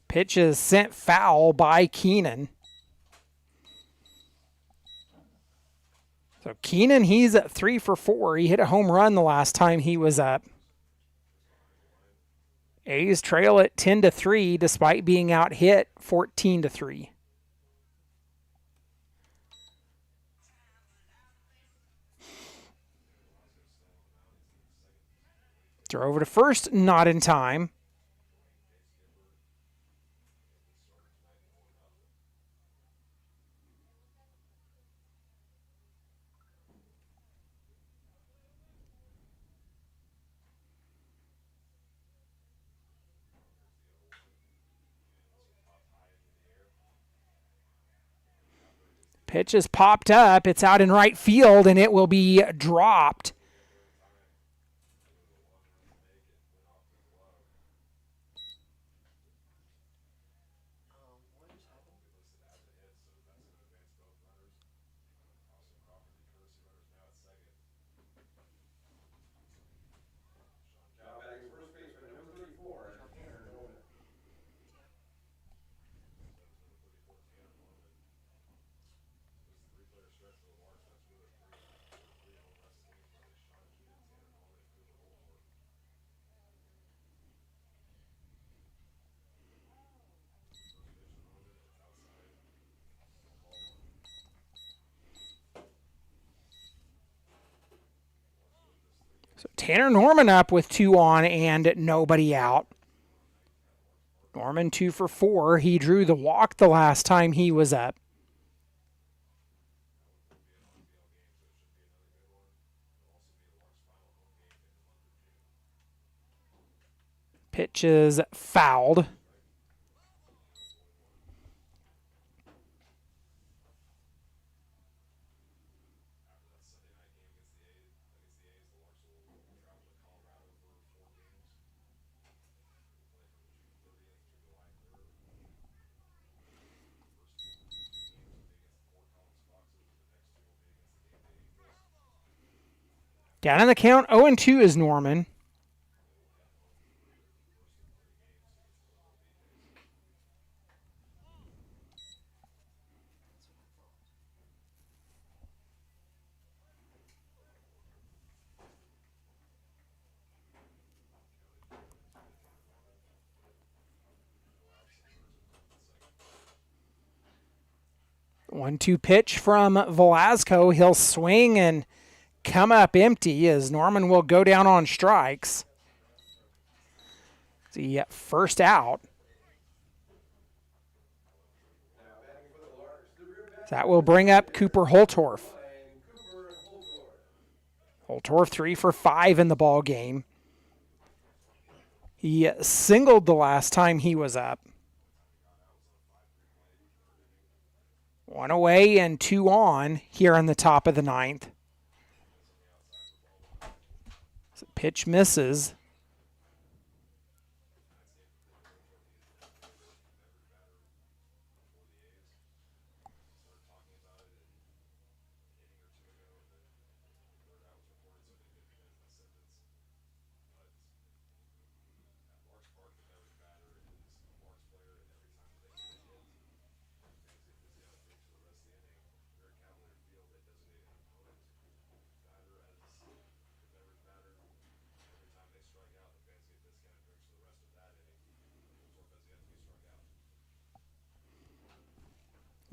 [SPEAKER 2] Pitch is sent foul by Keenan. So Keenan, he's at 3 for 4. He hit a home run the last time he was up. A's trail at 10-3 despite being out hit 14-3. Throw over to first, not in time. Pitch is popped up. It's out in right field, and it will be dropped. So Tanner Norman up with 2 on and nobody out. Norman 2 for 4. He drew the walk the last time he was up. Pitch is fouled. Down in the count, 0-2 is Norman. One-two pitch from Velasco. He'll swing and come up empty as Norman will go down on strikes. The first out. That will bring up Cooper Holtorf. Holtorf 3 for 5 in the ball game. He singled the last time he was up. 1 away and 2 on here in the top of the 9th. So pitch misses.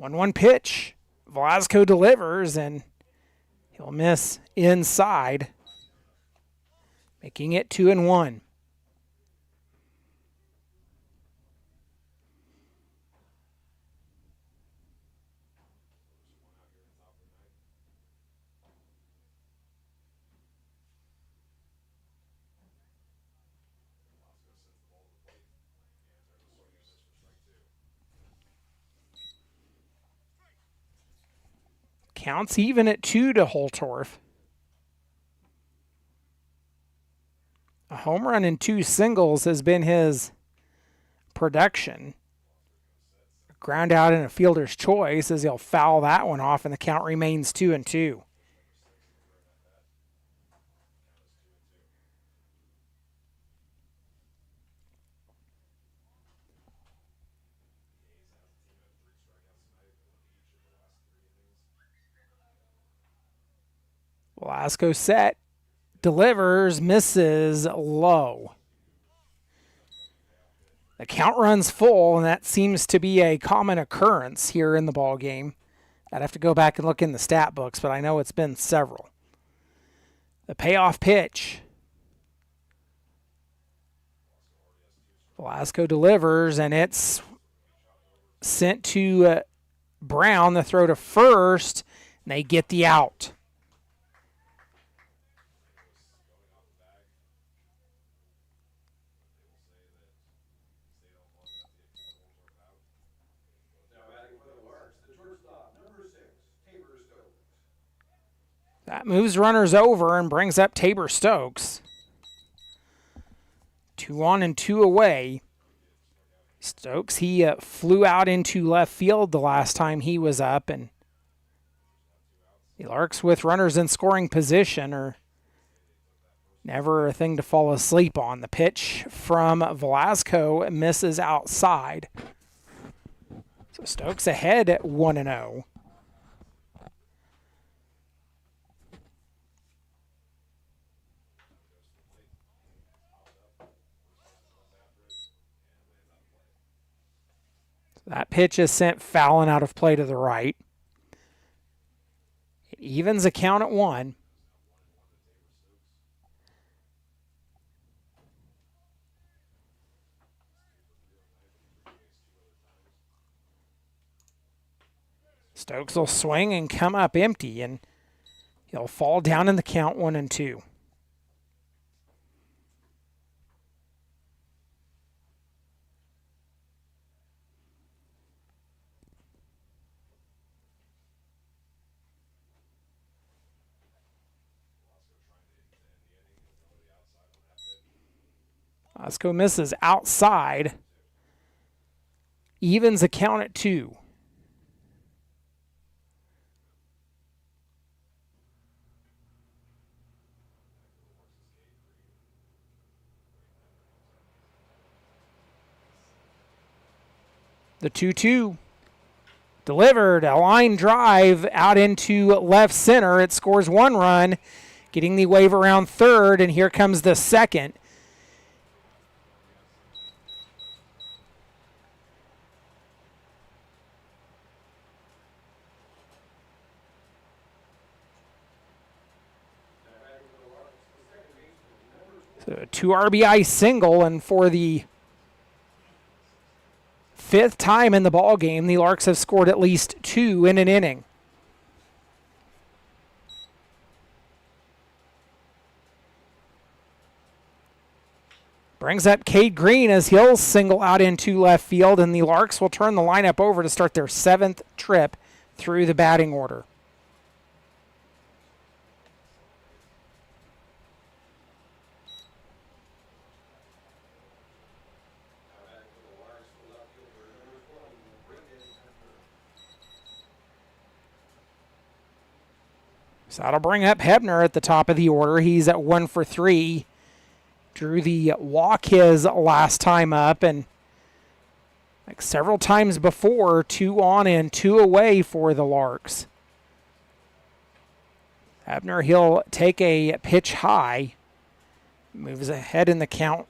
[SPEAKER 2] 1-1 pitch. Velasco delivers, and he'll miss inside, making it 2-1. Counts even at 2 to Holtorf. A home run and 2 singles has been his production. A ground out in a fielder's choice as he'll foul that one off, and the count remains 2-2. Velasco set, delivers, misses low. The count runs full, and that seems to be a common occurrence here in the ball game. I'd have to go back and look in the stat books, but I know it's been several. The payoff pitch. Velasco delivers, and it's sent to Brown. The throw to first, and they get the out. That moves runners over and brings up Tabor Stokes. 2 on and 2 away. Stokes, he flew out into left field the last time he was up, and the Larks with runners in scoring position are never a thing to fall asleep on. The pitch from Velasco misses outside. So Stokes ahead at 1-0. That pitch is sent fouling out of play to the right. It evens a count at 1. Stokes will swing and come up empty, and he'll fall down in the count 1-2. Velasco misses outside. Evens a count at 2. The 2-2. Delivered, a line drive out into left center. It scores 1 run, getting the wave around third, and here comes the second. So a 2 RBI single, and for the 5th time in the ball game, the Larks have scored at least 2 in an inning. Brings up Cade Green as he'll single out into left field, and the Larks will turn the lineup over to start their 7th trip through the batting order. So that'll bring up Hebner at the top of the order. He's at 1 for 3. Drew the walk his last time up, and like several times before, 2 on and 2 away for the Larks. Hebner, he'll take a pitch high. Moves ahead in the count.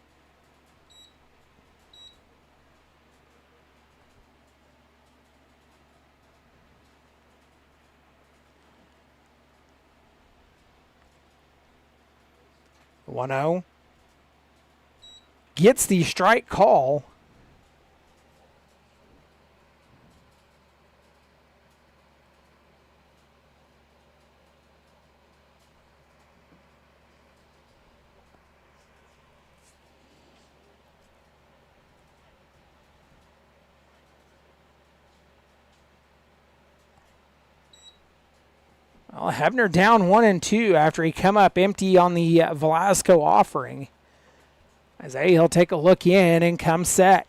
[SPEAKER 2] 1-0. Gets the strike call. Well, Hebner down 1-2 after he come up empty on the Velasco offering. As he'll take a look in and come set.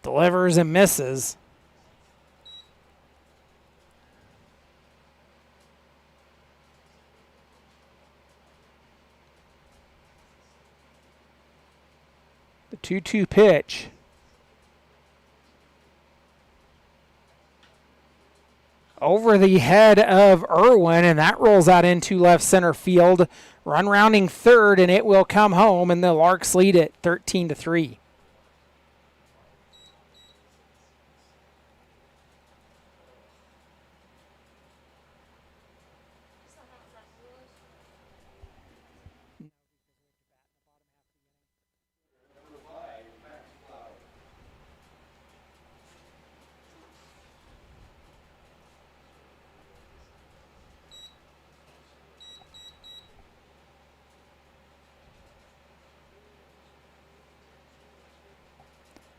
[SPEAKER 2] Delivers and misses. The 2-2 pitch. Over the head of Irwin, and that rolls out into left center field. Run rounding third, and it will come home, and the Larks lead it 13-3.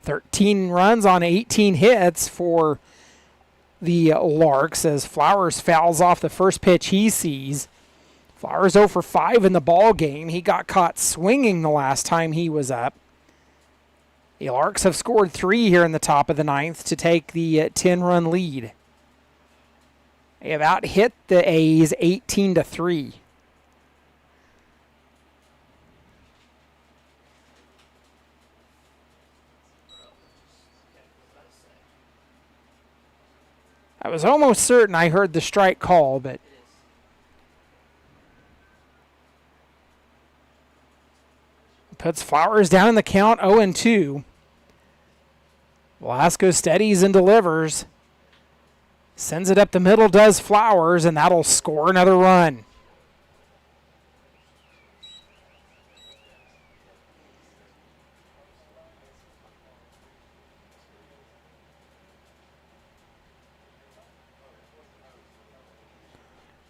[SPEAKER 2] Thirteen runs on 18 hits for the Larks as Flowers fouls off the first pitch he sees. Flowers 0 for 5 in the ball game. He got caught swinging the last time he was up. The Larks have scored 3 here in the top of the ninth to take the 10-run lead. They have out-hit the A's 18-3. I was almost certain I heard the strike call, but puts Flowers down in the count 0-2. Velasco steadies and delivers. Sends it up the middle, does Flowers, and that'll score another run.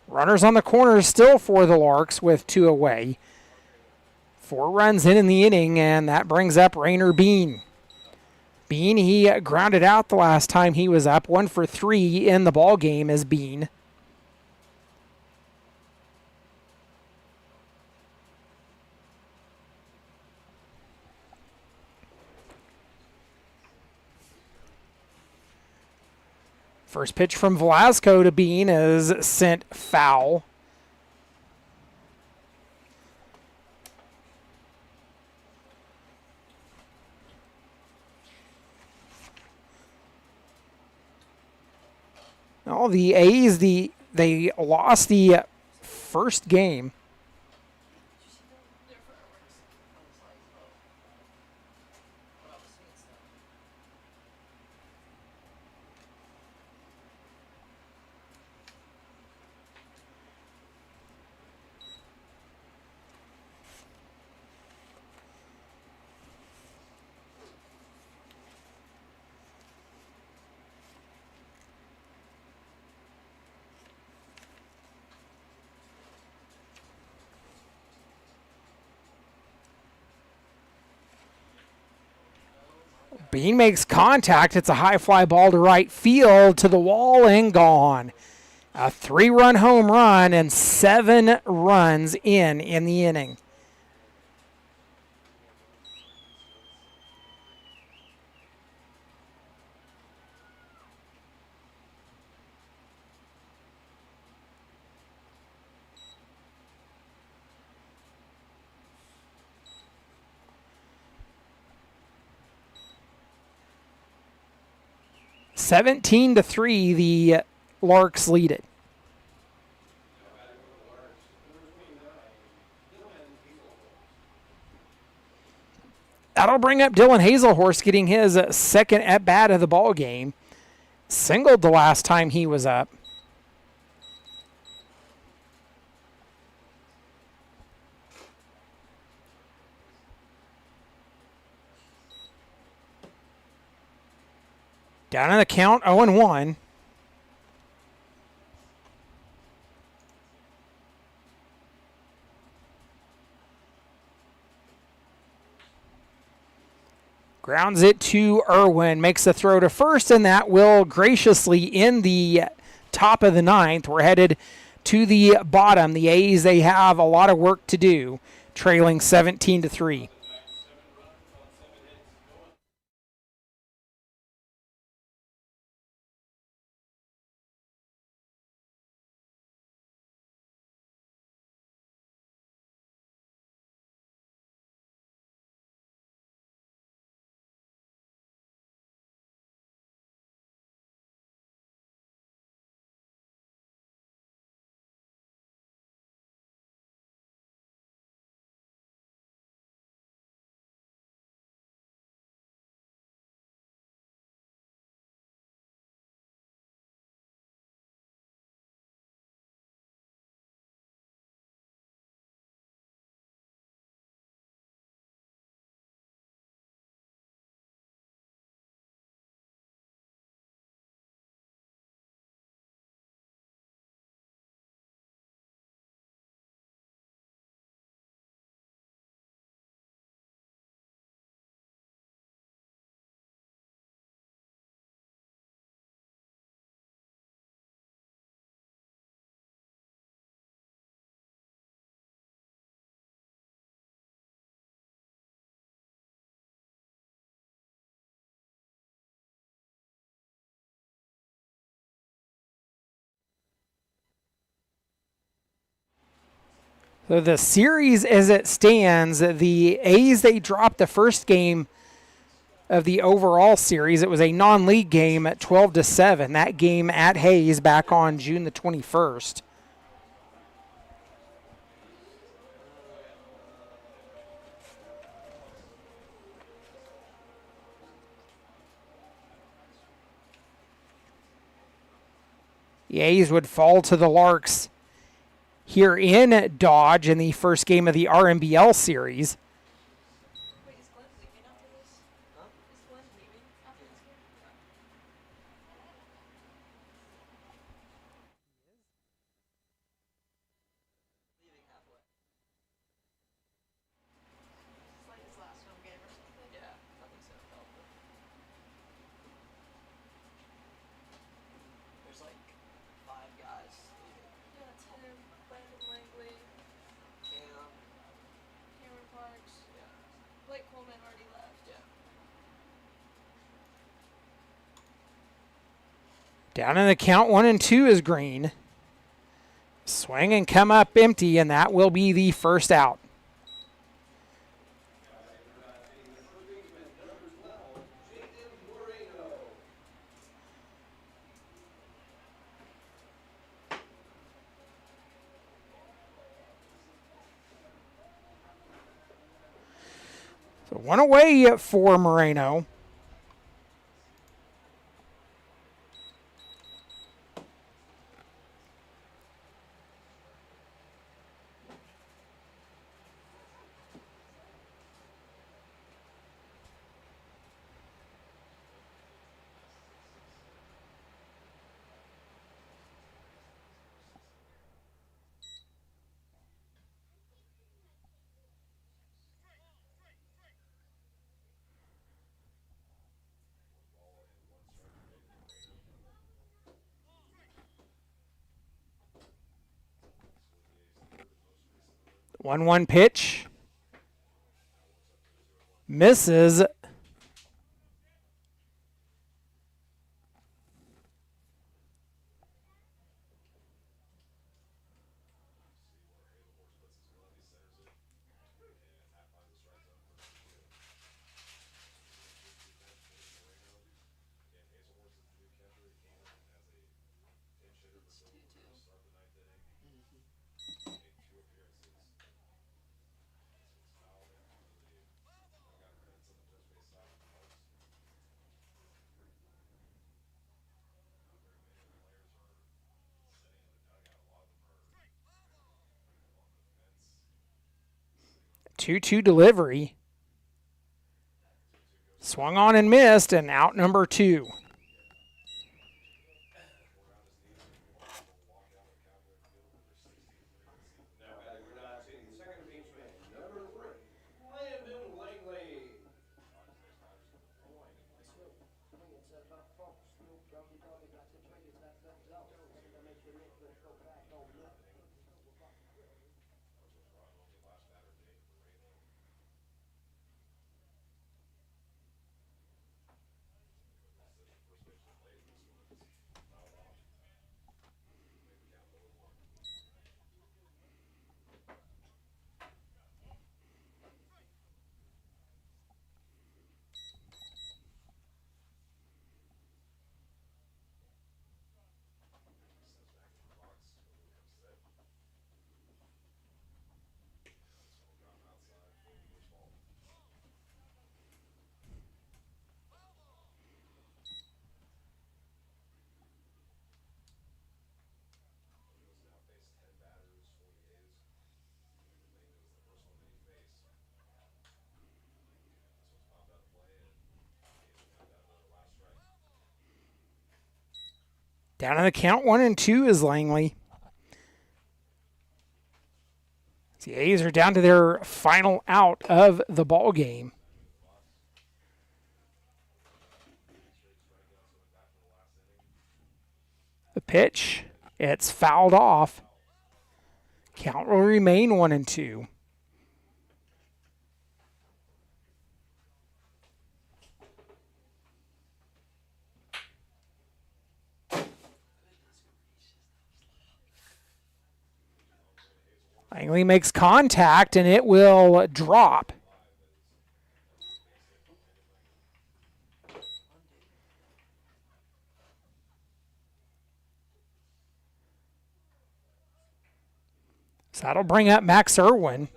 [SPEAKER 2] Runners on the corners still for the Larks with 2 away. 4 runs in the inning, and that brings up Rainer Bean. Bean, he grounded out the last time he was up. 1 for 3 in the ball game is Bean. First pitch from Velasco to Bean is sent foul. Now the A's, they lost the first game. Bean makes contact. It's a high fly ball to right field, to the wall, and gone. A 3-run home run and 7 runs in the inning. (17-3), the Larks lead it. That'll bring up Dylan Hazelhorst, getting his second at-bat of the ball game. Singled the last time he was up. Down in the count, 0-1. Grounds it to Irwin, makes a throw to first, and that will graciously end the top of the ninth. We're headed to the bottom. The A's, they have a lot of work to do, trailing 17-3. So the series as it stands, the A's, they dropped the first game of the overall series. It was a non-league game at 12-7. That game at Hayes back on June the 21st. The A's would fall to the Larks here in Dodge in the first game of the RMBL series. Down in the count, 1-2 is Green. Swing and come up empty, and that will be the first out. So one away for Moreno. The 1-1 pitch. Misses. Two-two delivery. Swung on and missed, and out number two. Down on the count, 1-2 is Langley. The A's are down to their final out of the ball game. The pitch, it's fouled off. Count will remain 1-2. Langley makes contact, and it will drop. So that'll bring up Max Irwin.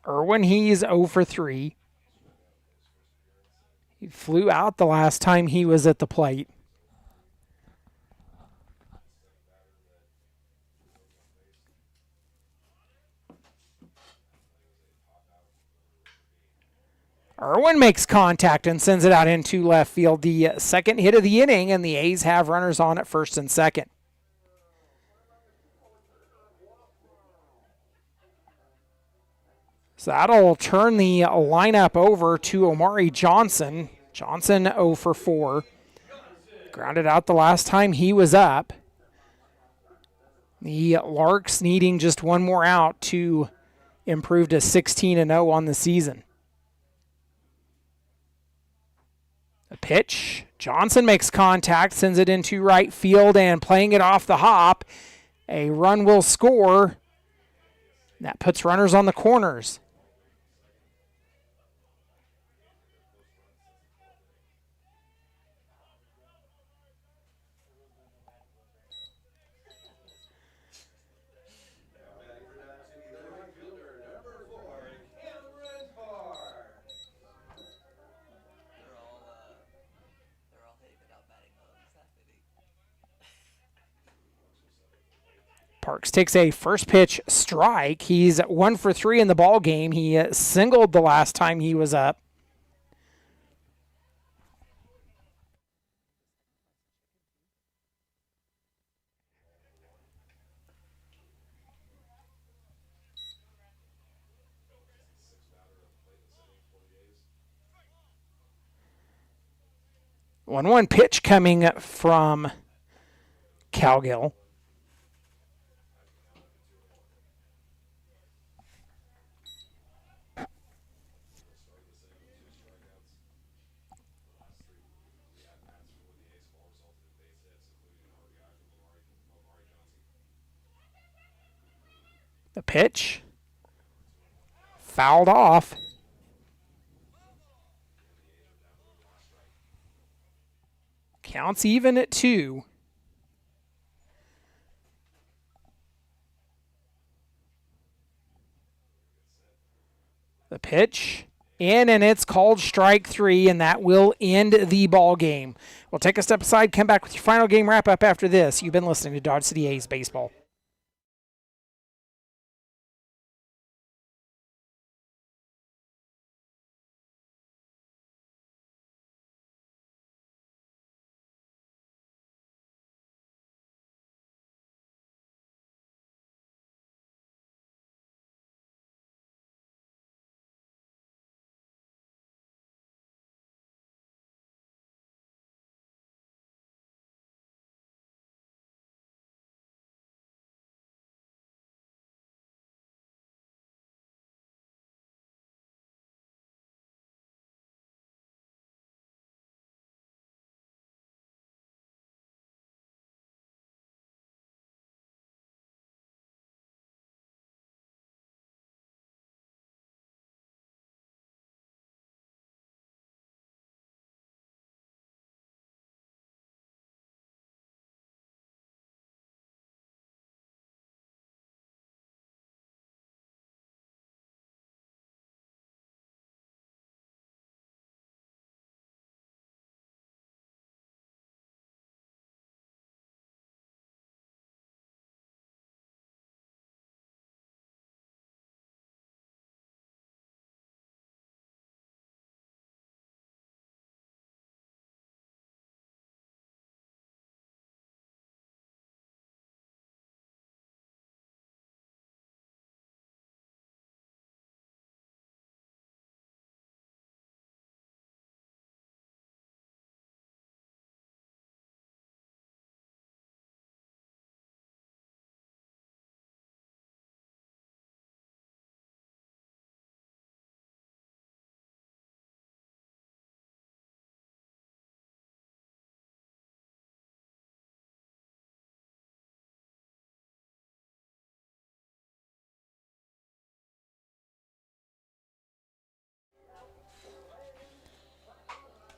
[SPEAKER 2] Irwin, he's 0 for 3. He flew out the last time he was at the plate. Irwin makes contact and sends it out into left field. The second hit of the inning, and the A's have runners on at first and second. So that'll turn the lineup over to Omari Johnson. Johnson 0 for 4. Grounded out the last time he was up. The Larks needing just one more out to improve to 16-0 on the season. A pitch. Johnson makes contact, sends it into right field, and playing it off the hop. A run will score. That puts runners on the corners. Parks takes a first pitch strike. He's 1 for 3 in the ball game. He singled the last time he was up. One pitch coming from Cowgill. The pitch fouled off. Counts even at 2. The pitch in, and it's called strike 3, and that will end the ball game. We'll take a step aside, come back with your final game wrap up after this. You've been listening to Dodge City A's Baseball.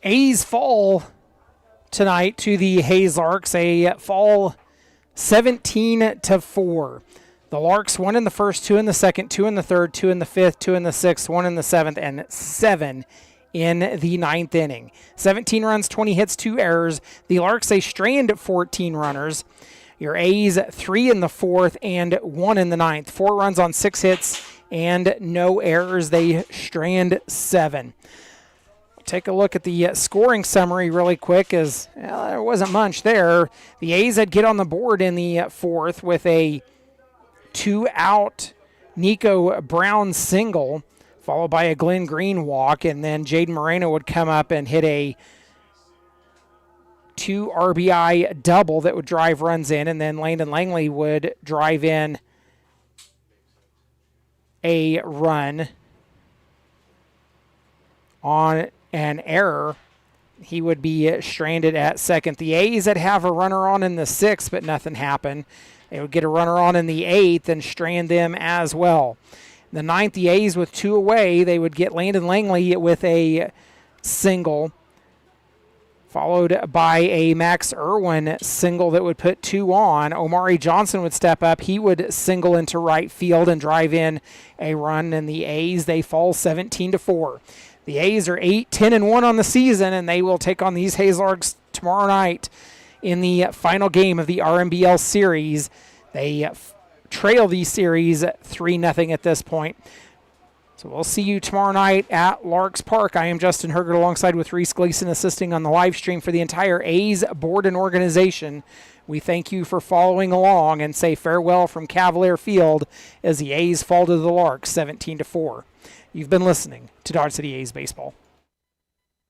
[SPEAKER 2] A's fall tonight to the Hayes Larks. A fall 17-4. The Larks, 1 in the first, 2 in the second, 2 in the third, 2 in the fifth, 2 in the sixth, 1 in the seventh, and 7 in the ninth inning. 17 runs, 20 hits, 2 errors. The Larks, they strand 14 runners. Your A's, 3 in the fourth and 1 in the ninth. 4 runs on 6 hits and no errors. They strand 7. Take a look at the scoring summary really quick, as there wasn't much there. The A's had get on the board in the fourth with a 2-out Nico Brown single, followed by a Glenn Green walk, and then Jaden Moreno would come up and hit a 2 RBI double that would drive runs in, and then Landon Langley would drive in a run on an error. He would be stranded at second. The A's would have a runner on in the sixth, but nothing happened. They would get a runner on in the eighth and strand them as well. The ninth, the A's with 2 away, they would get Landon Langley with a single, followed by a Max Irwin single that would put 2 on. Omari Johnson would step up. He would single into right field and drive in a run, and the A's, they fall 17-4. The A's are 8-10-1 on the season, and they will take on these Hayes Larks tomorrow night in the final game of the RMBL series. They trail the series 3-0 at this point. So we'll see you tomorrow night at Larks Park. I am Justin Hergert alongside with Reese Gleason assisting on the live stream for the entire A's board and organization. We thank you for following along and say farewell from Cavalier Field as the A's fall to the Larks 17-4. You've been listening to Dodge City A's Baseball.